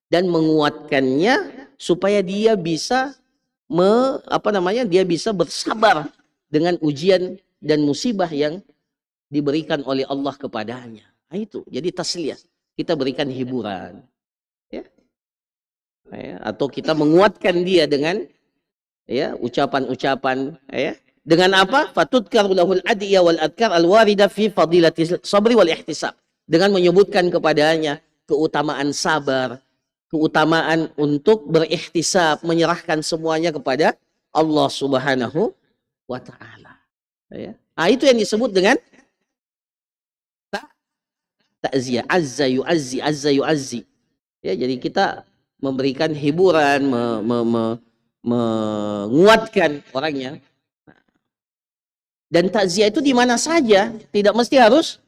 dan menguatkannya supaya dia bisa dia bisa bersabar dengan ujian dan musibah yang diberikan oleh Allah kepadanya. Nah, itu. Jadi tasliyah, kita berikan hiburan. Ya. Ya, atau kita menguatkan dia dengan ya ucapan-ucapan ya. Dengan apa? Fatudkaru lahul adiyah wal adkar al-warida fi fadilatis sabri wal ihtisab. Dengan menyebutkan kepadanya keutamaan sabar, keutamaan untuk berihtisab, menyerahkan semuanya kepada Allah Subhanahu wa taala. Ya. Nah, itu yang disebut dengan takziah. Azza yu'azzi. Ya, jadi kita memberikan hiburan, menguatkan orangnya. Dan takziah itu di mana saja, tidak mesti harus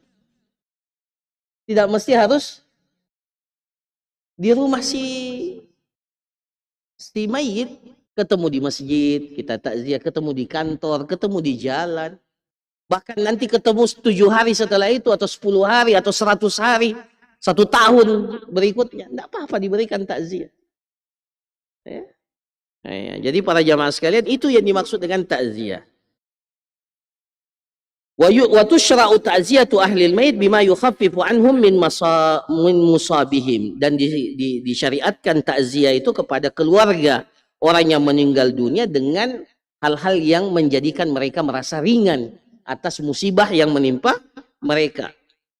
di rumah si mayit. Ketemu di masjid, kita takziah, ketemu di kantor, ketemu di jalan. Bahkan nanti ketemu 7 hari setelah itu, atau 10 hari, atau 100 hari, 1 tahun berikutnya. Tidak apa-apa diberikan takziah. Ya. Ya, jadi para jamaah sekalian, itu yang dimaksud dengan takziah. Wa tushra'u ta'ziyatu ahlil mayit bima yukhaffifu anhum min musabihim. Dan disyariatkan takziah itu kepada keluarga orang yang meninggal dunia dengan hal-hal yang menjadikan mereka merasa ringan atas musibah yang menimpa mereka.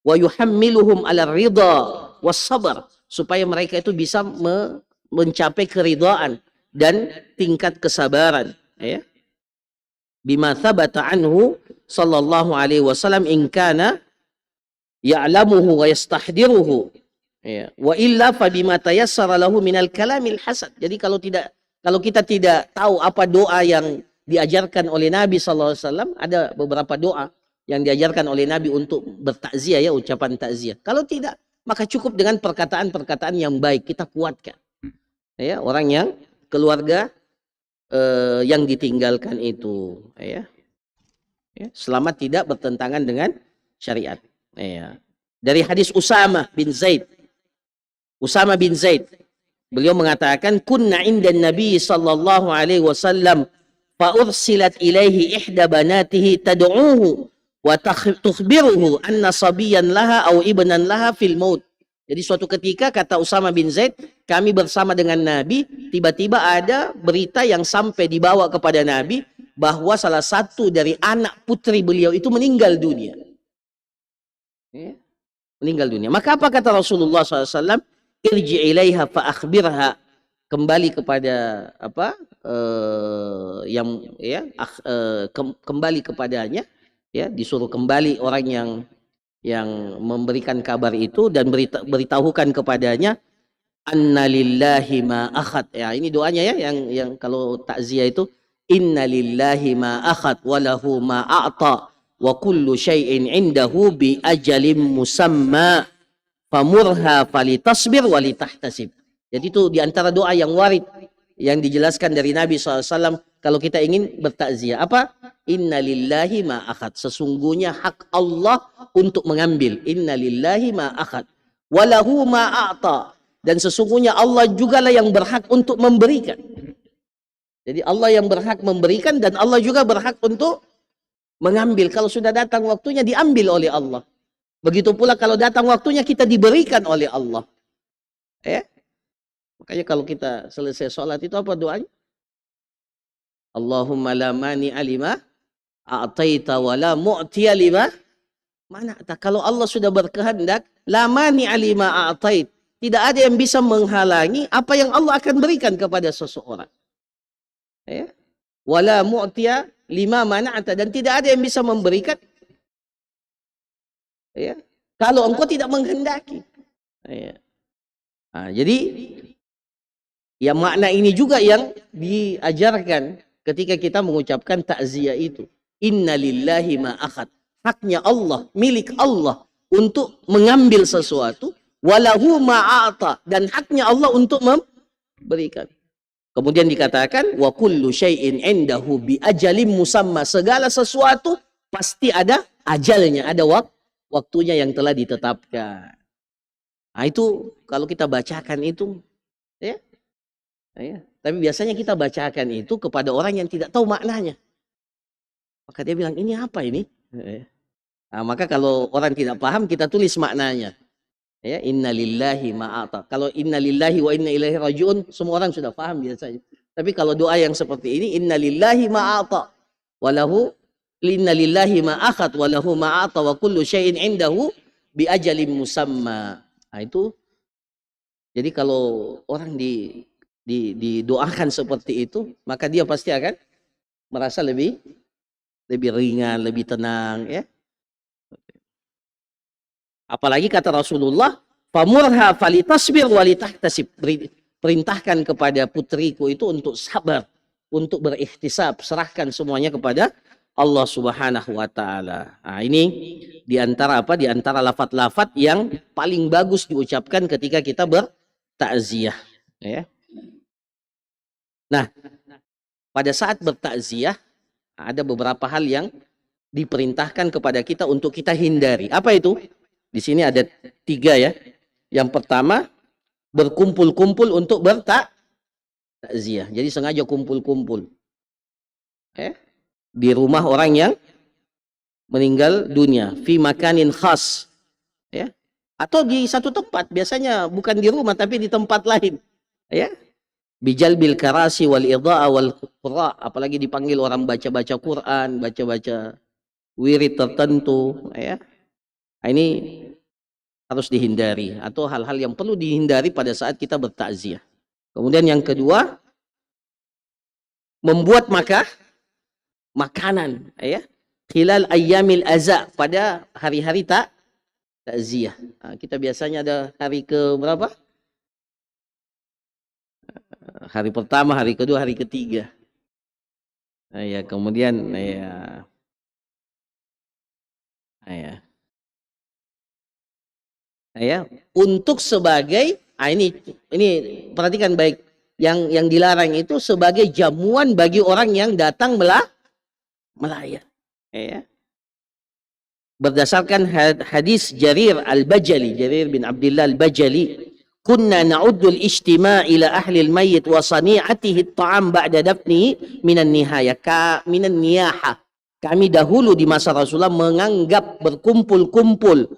Wa yuhammiluhum 'ala ridha was sabar, supaya mereka itu bisa mencapai keridhaan dan tingkat kesabaran, ya. Bima thabata anhu sallallahu alaihi wasallam in kana ya'lamuhu wa yastahdiruhu, ya. Wa illa fa bima tayassara lahu minal kalamil hasan. Jadi kalau tidak Kalau kita tidak tahu apa doa yang diajarkan oleh Nabi SAW, ada beberapa doa yang diajarkan oleh Nabi untuk bertakziah, ya, ucapan takziah. Kalau tidak, maka cukup dengan perkataan-perkataan yang baik, kita kuatkan. Ya, orang yang keluarga yang ditinggalkan itu, ya, selama tidak bertentangan dengan syariat. Ya. Dari hadis Usama bin Zaid, beliau mengatakan, kunna inda Nabi sallallahu alaihi wasallam fa ursilat ilaihi ihda banatihi tad'uhu wa tukhbiruhu anna sabiyan laha aw ibnan laha fil maut. Jadi suatu ketika, kata Usama bin Zaid, kami bersama dengan Nabi, tiba-tiba ada berita yang sampai dibawa kepada Nabi bahwa salah satu dari anak putri beliau itu meninggal dunia. Meninggal dunia. Maka apa kata Rasulullah SAW? Irji ilaiha fa akhbirha, kembali kepada apa kembali kepadanya, ya, disuruh kembali orang yang memberikan kabar itu dan beritahukan kepadanya anna lillahi ma akhad. Ya, ini doanya ya, yang kalau takziah itu inna lillahi ma akhad wa lahu ma a'ta wa kullu syai'in indahu bi ajalin musamma famurha falitasbir walitahtasib. Jadi itu diantara doa yang warid yang dijelaskan dari Nabi SAW kalau kita ingin bertakziah. Apa? Inna lillahi ma akhad. Sesungguhnya hak Allah untuk mengambil. Inna lillahi ma akhad. Walahu ma a'ta. Dan sesungguhnya Allah jugalah yang berhak untuk memberikan. Jadi Allah yang berhak memberikan dan Allah juga berhak untuk mengambil. Kalau sudah datang waktunya diambil oleh Allah. Begitu pula kalau datang waktunya kita diberikan oleh Allah. Ya. Makanya kalau kita selesai sholat itu apa doanya? Allahumma la mani alima a'taita wa la mu'tiya lima mana'ta. Kalau Allah sudah berkehendak, la mani alima a'tait. Tidak ada yang bisa menghalangi apa yang Allah akan berikan kepada seseorang. Ya. Wa la mu'tiya lima mana'ta. Dan tidak ada yang bisa memberikan, ya, kalau engkau tidak menghendaki. Ya. Nah, jadi ya makna ini juga yang diajarkan ketika kita mengucapkan takziah itu. Inna lillahi ma akhad. Haknya Allah, milik Allah untuk mengambil sesuatu. Walahu ma'ata. Dan haknya Allah untuk memberikan. Kemudian dikatakan wa kullu syai'in indahu bi ajalin musamma. Segala sesuatu pasti ada ajalnya, ada waktunya yang telah ditetapkan. Nah, itu kalau kita bacakan itu, ya. Ya. Tapi biasanya kita bacakan itu kepada orang yang tidak tahu maknanya. Maka dia bilang, ini apa ini? Nah, maka kalau orang tidak paham, kita tulis maknanya. Ya, inna lillahi ma'ata. Kalau inna lillahi wa inna ilaihi raji'un, semua orang sudah paham biasanya. Tapi kalau doa yang seperti ini, inna lillahi ma'ata walahu inna lillahi ma'akhad walahu ma'ata wa kullu syai'in indahu bi ajalin musamma. Nah, itu jadi kalau orang didoakan seperti itu, maka dia pasti akan merasa lebih ringan, lebih tenang, ya. Apalagi kata Rasulullah, famurha falitasbir walitahtasib. Perintahkan kepada putriku itu untuk sabar, untuk berikhtisab, serahkan semuanya kepada Allah Subhanahu wa taala. Nah, ini diantara apa? Diantara lafaz-lafaz yang paling bagus diucapkan ketika kita bertakziah, ya. Nah, pada saat bertakziah ada beberapa hal yang diperintahkan kepada kita untuk kita hindari. Apa itu? Di sini ada 3, ya. Yang pertama, berkumpul-kumpul untuk bertakziah. Jadi sengaja kumpul-kumpul. Di rumah orang yang meninggal dunia, fi makanin khas, ya, atau di satu tempat, biasanya bukan di rumah tapi di tempat lain, ya, bijalbil karasi wal idha'a wal qura, apalagi dipanggil orang baca-baca Quran, baca-baca wirid tertentu, ya. Nah, ini harus dihindari, atau hal-hal yang perlu dihindari pada saat kita bertakziah. Kemudian yang kedua, membuat makanan, ya, khilal ayyamil aza, pada hari-hari takziah. Nah, kita biasanya ada hari ke berapa? hari pertama, hari kedua, hari ketiga. Ya, kemudian ya, ya, ya, untuk sebagai ini perhatikan baik, yang dilarang itu sebagai jamuan bagi orang yang datang melayat. Ya. Berdasarkan hadis Jarir Al-Bajali, Jarir bin Abdullah Al-Bajali, kunna na'uddu al-ijtima' ila ahli al-mayyit wa sani'atihi at-ta'am ba'da dafnihi minan nihaya minan niyaha. Kami dahulu di masa Rasulullah menganggap berkumpul-kumpul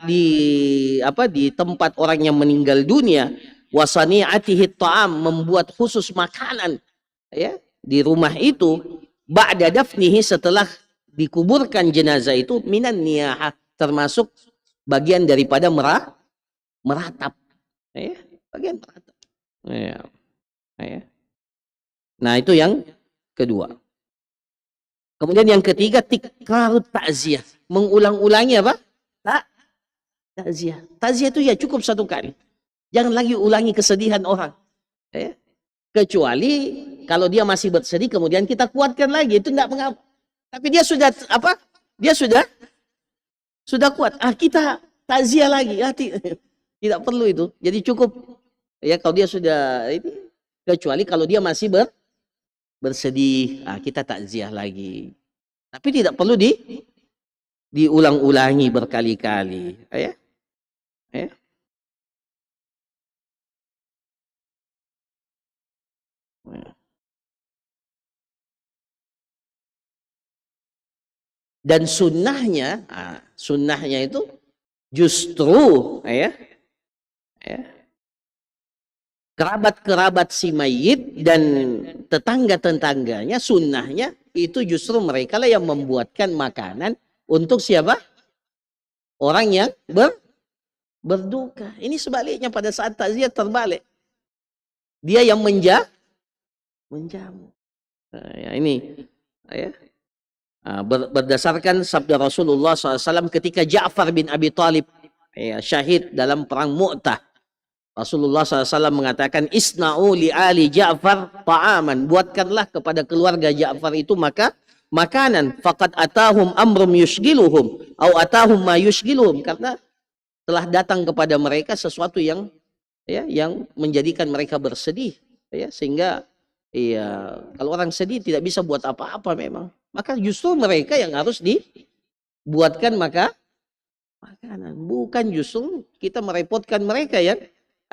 di tempat orang yang meninggal dunia, wa sani'atihi at-ta'am, membuat khusus makanan ya di rumah itu, ba'da dafnihi, setelah dikuburkan jenazah itu, minan niyaha, termasuk bagian daripada meratap. Ya, bagian meratap. Ya. Ya. Nah, itu yang kedua. Kemudian yang ketiga, tikrarut ta'ziyah, mengulang-ulangi apa? Takziah. Takziah itu ya cukup satu kali. Jangan lagi ulangi kesedihan orang. Ya. Kecuali kalau dia masih bersedih, kemudian kita kuatkan lagi, itu enggak mengapa. Tapi dia sudah apa? Dia sudah kuat. Kita takziah lagi. Tidak perlu itu. Jadi cukup ya kalau dia sudah ini. Kecuali kalau dia masih bersedih, kita takziah lagi. Tapi tidak perlu diulang-ulangi berkali-kali. Ya. Ya. Dan sunnahnya itu justru kerabat-kerabat si mayit dan tetangga-tetangganya, sunnahnya itu justru mereka lah yang membuatkan makanan untuk siapa? Orang yang berduka. Ini sebaliknya, pada saat takziah terbalik. Dia yang menjamu. Ini berdasarkan sabda Rasulullah SAW ketika Ja'far bin Abi Thalib syahid dalam perang Mu'tah. Rasulullah SAW mengatakan, isna'u li ali Ja'far ta'aman, buatkanlah kepada keluarga Ja'far itu makanan, faqad atahum amrum yushgiluhum au atahum ma yushgiluhum, karena telah datang kepada mereka sesuatu yang menjadikan mereka bersedih, sehingga kalau orang sedih tidak bisa buat apa-apa memang. Maka justru mereka yang harus dibuatkan makanan. Bukan justru kita merepotkan mereka ya.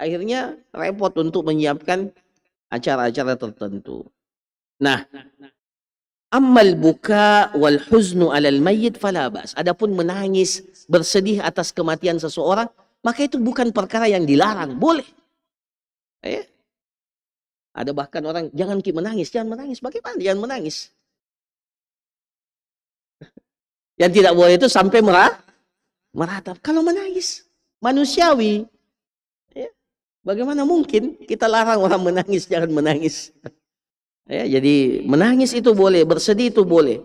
Akhirnya repot untuk menyiapkan acara-acara tertentu. Nah, ammal buka wal huznu alal mayyit fala bas. Adapun menangis, bersedih atas kematian seseorang, maka itu bukan perkara yang dilarang. Boleh. Ada bahkan orang, jangan menangis. Bagaimana jangan menangis? Yang tidak boleh itu sampai meratap. Kalau menangis, manusiawi. Bagaimana mungkin kita larang orang menangis, jangan menangis. Jadi menangis itu boleh, bersedih itu boleh.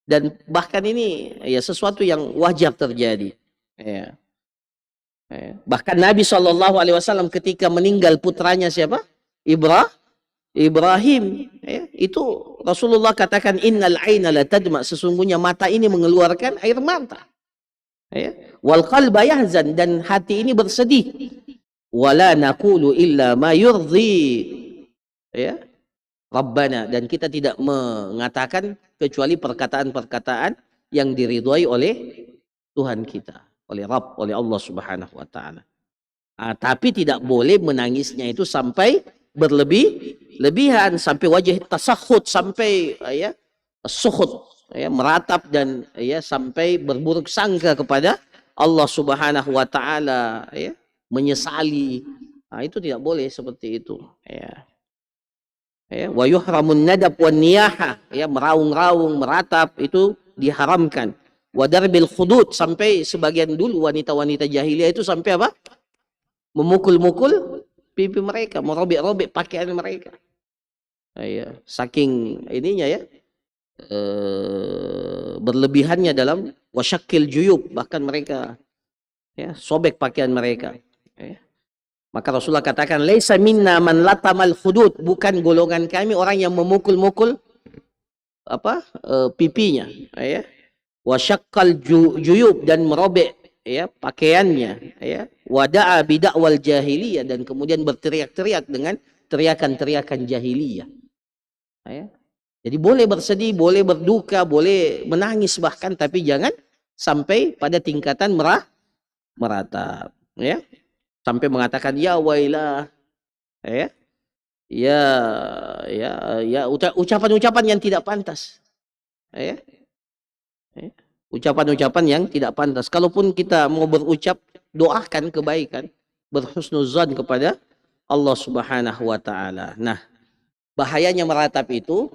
Dan bahkan ini sesuatu yang wajar terjadi. Bahkan Nabi SAW ketika meninggal putranya siapa? Ibrahim, itu Rasulullah katakan, innal aina la tadma, sesungguhnya mata ini mengeluarkan air mata. Wal qalba yahzan, dan hati ini bersedih. Wala naqulu illa ma yurdi Rabbana, dan kita tidak mengatakan kecuali perkataan-perkataan yang diridhai oleh Tuhan kita, oleh Rabb, oleh Allah Subhanahu wa taala. Tapi tidak boleh menangisnya itu sampai berlebihan, sampai wajah tasakhut, sampai sukhut, meratap, dan sampai berburuk sangka kepada Allah Subhanahu wa taala, menyesali. Itu tidak boleh seperti itu. Wa yuhramun nadab wan niyaha, meraung-raung, meratap, itu diharamkan. Wa darbil khudud, sampai sebagian dulu wanita-wanita jahiliyah itu sampai apa? Memukul-mukul pipi mereka, merobek-robek pakaian mereka. Saking ininya berlebihannya dalam wasyakil juyub, bahkan mereka sobek pakaian mereka. Maka Rasulullah katakan, laisa minna man latamal hudud, bukan golongan kami orang yang memukul-mukul pipinya, ya. Wa syaqqal juyub, dan merobek, ya, pakaiannya, ya. Wa da'a bid'awal jahiliyah, dan kemudian berteriak-teriak dengan teriakan-teriakan jahiliyah. Ya. Jadi boleh bersedih, boleh berduka, boleh menangis bahkan, tapi jangan sampai pada tingkatan meratap, ya. Sampai mengatakan ya wailah, ya, ucapan-ucapan yang tidak pantas, ya, ucapan-ucapan yang tidak pantas. Kalaupun kita mau berucap, doakan kebaikan, berhusnuzan kepada Allah Subhanahu wa taala. Nah, bahayanya meratap itu,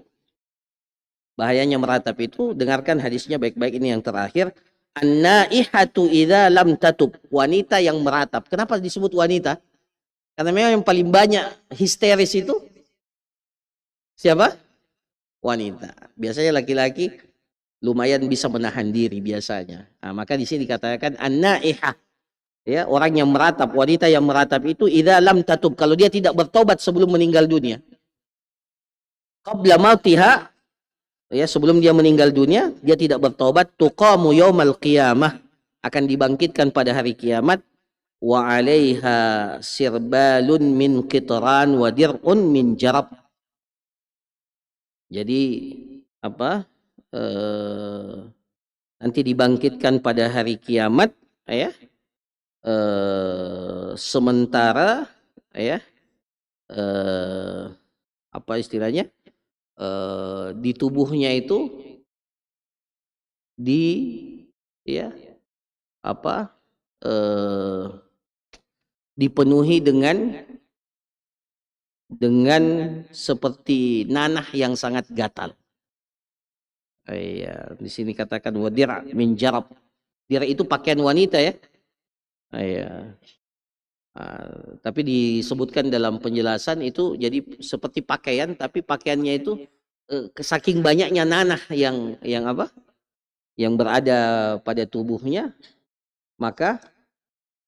dengarkan hadisnya baik-baik, ini yang terakhir. An-naihatu idza lam tatub, wanita yang meratap. Kenapa disebut wanita? Karena memang yang paling banyak histeris itu siapa? Wanita. Biasanya laki-laki lumayan bisa menahan diri biasanya. Nah, maka di sini dikatakan an-naihah, ya, orang yang meratap, wanita yang meratap itu idza lam tatub, kalau dia tidak bertobat sebelum meninggal dunia. Qabla mautiha, ya, sebelum dia meninggal dunia, dia tidak bertobat, tuqamu yaumal qiyamah, akan dibangkitkan pada hari kiamat, wa 'alaiha sirbalun min qitran wa dir'un min jarab. Jadi nanti dibangkitkan pada hari kiamat, ya, sementara, ya, apa istilahnya, di tubuhnya itu dipenuhi dengan seperti nanah yang sangat gatal. Iya, di sini katakan wadir' min jarab. Dir' itu pakaian wanita, ya. Iya. Tapi disebutkan dalam penjelasan itu jadi seperti pakaian, tapi pakaiannya itu saking banyaknya nanah yang berada pada tubuhnya, maka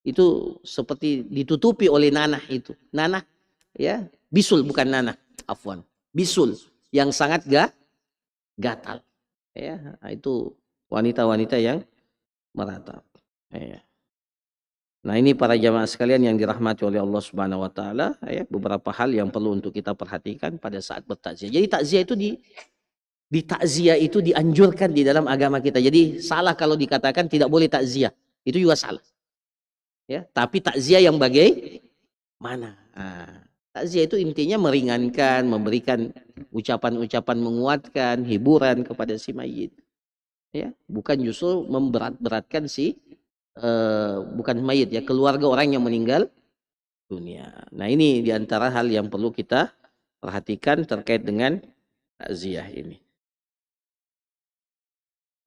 itu seperti ditutupi oleh nanah itu. Nanah, ya, bisul, bukan nanah, afwan. Bisul yang sangat gatal. Ya, itu wanita-wanita yang meratap. Ya. Nah, ini para jamaah sekalian yang dirahmati oleh Allah Subhanahu wa taala, ya, beberapa hal yang perlu untuk kita perhatikan pada saat bertakziah. Jadi takziah itu di takziah itu dianjurkan di dalam agama kita. Jadi salah kalau dikatakan tidak boleh takziah. Itu juga salah. Ya, tapi takziah yang bagaimana? Takziah itu intinya meringankan, memberikan ucapan-ucapan menguatkan, hiburan kepada si mayit. Ya, bukan justru memberat-beratkan bukan mayit, ya, keluarga orang yang meninggal dunia. Nah, ini diantara hal yang perlu kita perhatikan terkait dengan takziah ini.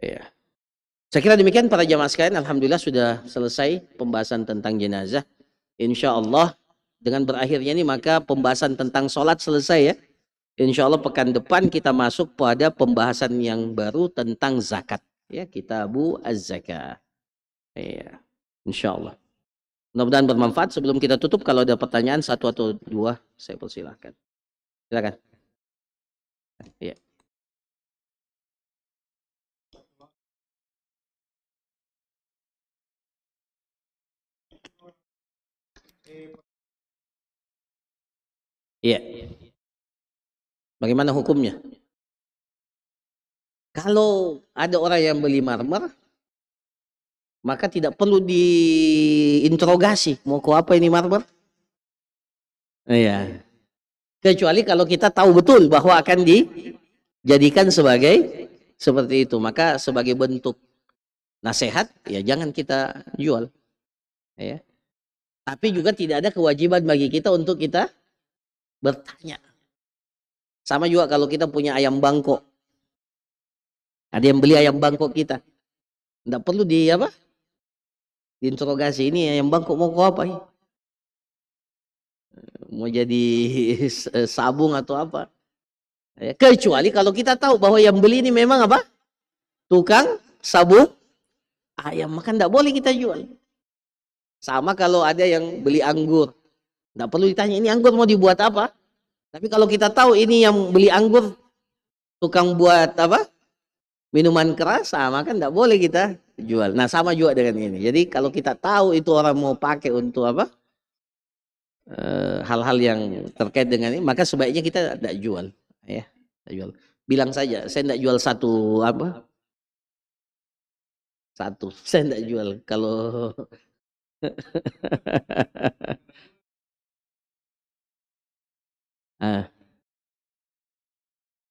Ya. Saya kira demikian para jamaah sekalian. Alhamdulillah sudah selesai pembahasan tentang jenazah. Insya Allah dengan berakhirnya ini maka pembahasan tentang sholat selesai, ya. Insya Allah pekan depan kita masuk pada pembahasan yang baru tentang zakat, ya, Kitabu Az-Zakah. Iya, insya Allah. Mudah-mudahan bermanfaat. Sebelum kita tutup, kalau ada pertanyaan satu atau dua, saya persilahkan. Silakan. Iya. Iya. Bagaimana hukumnya? Kalau ada orang yang beli marmer, maka tidak perlu diinterogasi. Mau ke apa ini marmer? Iya. Kecuali kalau kita tahu betul bahwa akan dijadikan sebagai seperti itu. Maka sebagai bentuk nasihat, ya jangan kita jual. Ya. Tapi juga tidak ada kewajiban bagi kita untuk kita bertanya. Sama juga kalau kita punya ayam bangkok. Ada yang beli ayam bangkok kita. Tidak perlu diinterogasi, ini ayam bangkok mau ke apa? Mau jadi sabung atau apa? Ya, kecuali kalau kita tahu bahwa yang beli ini memang apa? Tukang sabung ayam, maka tidak boleh kita jual. Sama kalau ada yang beli anggur. Nggak perlu ditanya ini anggur mau dibuat apa. Tapi kalau kita tahu ini yang beli anggur tukang buat apa? Minuman keras, sama kan nggak boleh kita jual. Nah sama juga dengan ini. Jadi kalau kita tahu itu orang mau pakai untuk apa? Hal-hal yang terkait dengan ini, maka sebaiknya kita tidak jual. Ya, tidak jual. Bilang saja, saya tidak jual satu apa? Satu, saya tidak jual. Kalau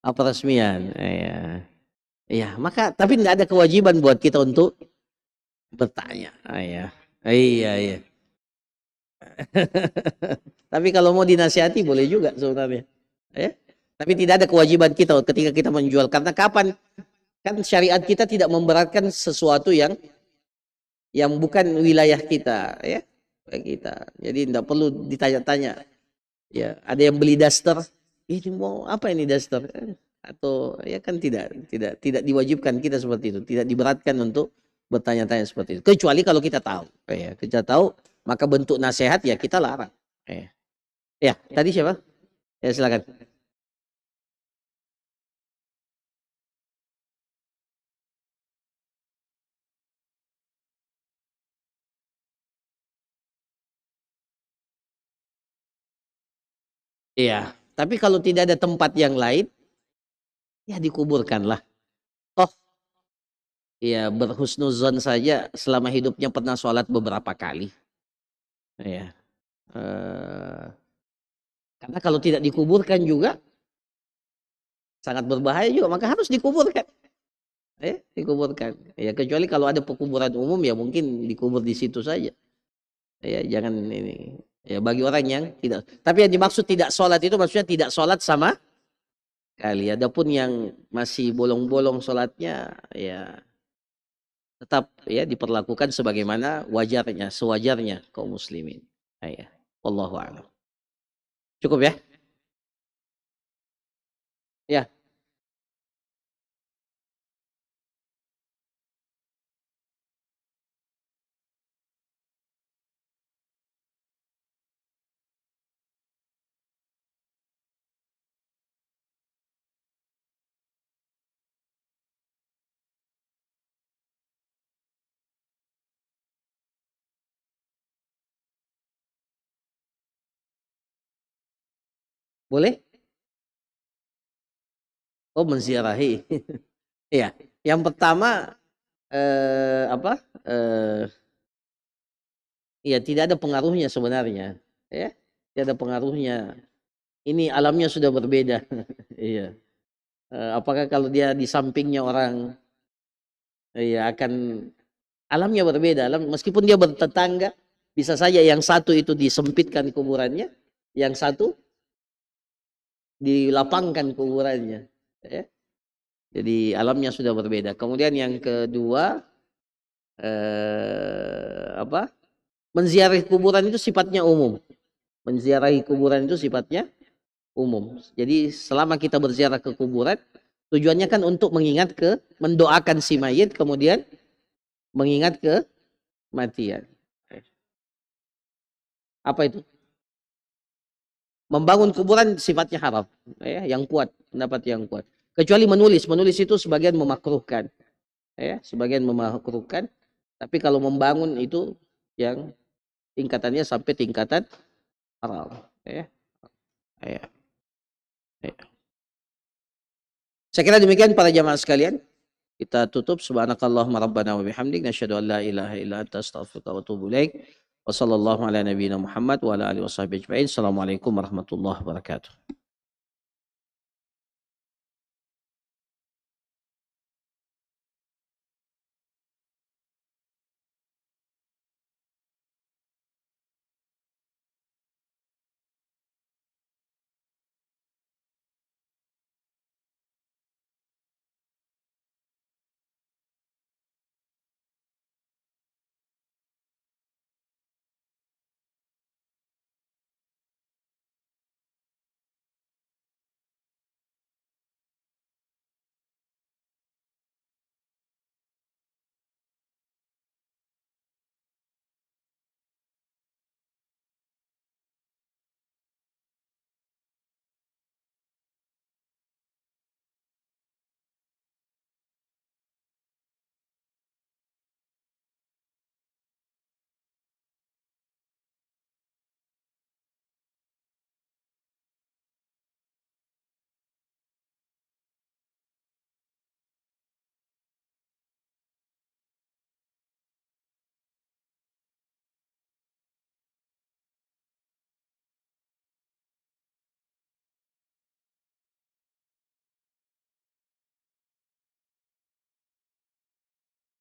apa resmian, ya, ya. Maka tapi tidak ada kewajiban buat kita untuk bertanya, ya, iya, iya. Tapi kalau mau dinasihati boleh juga sebenarnya, ya. Tapi tidak ada kewajiban kita ketika kita menjual, karena kapan kan syariat kita tidak memberatkan sesuatu yang bukan wilayah kita, ya, kita. Jadi tidak perlu ditanya-tanya. Ya, ada yang beli daster, ini mau apa ini daster? Atau ya kan tidak diwajibkan kita seperti itu, tidak diberatkan untuk bertanya-tanya seperti itu. Kecuali kalau kita tahu, ya, kita tahu, maka bentuk nasihat ya kita larang. Ya, tadi siapa? Ya silakan. Iya, tapi kalau tidak ada tempat yang lain, ya dikuburkanlah. Toh, ya berhusnuzon saja selama hidupnya pernah sholat beberapa kali. Ya, karena kalau tidak dikuburkan juga sangat berbahaya juga, maka harus dikuburkan. Dikuburkan. Ya kecuali kalau ada pekuburan umum ya mungkin dikubur di situ saja. Ya jangan ini. Ya bagi orang yang tidak. Tapi yang dimaksud tidak sholat itu maksudnya tidak sholat sama kali. Adapun yang masih bolong-bolong sholatnya ya tetap ya diperlakukan sebagaimana wajarnya, sewajarnya kaum muslimin. Ya. Wallahu a'lam. Cukup ya? Ya. Boleh? Oh, menziarahi. Iya. Yang pertama apa? Ya tidak ada pengaruhnya sebenarnya. Ya, tidak ada pengaruhnya. Ini alamnya sudah berbeda. Iya. Apakah kalau dia di sampingnya orang, ya akan alamnya berbeda. Meskipun dia bertetangga, bisa saja yang satu itu disempitkan kuburannya, yang satu dilapangkan kuburannya. Ya. Jadi alamnya sudah berbeda. Kemudian yang kedua, apa? Menziarahi kuburan itu sifatnya umum. Menziarahi kuburan itu sifatnya umum. Jadi selama kita berziarah ke kuburan, tujuannya kan untuk mendoakan si mayit, kemudian mengingat kematian. Apa itu? Membangun kuburan sifatnya haram, ya, yang kuat, pendapat yang kuat. Kecuali menulis itu sebagian memakruhkan, ya, sebagian memakruhkan. Tapi kalau membangun itu yang tingkatannya sampai tingkatan haram, ya. Ya. Ya. Saya kira demikian para jamaah sekalian. Kita tutup. Subhanakallahumma rabbana wa bihamdik nasyhadu an la ilaha illa anta astaghfiruka wa atubu ilaik. Wa sallallahu ala nabiyyina Muhammad wa ala alihi washabbihi ajma'in. Assalamualaikum warahmatullahi wabarakatuh.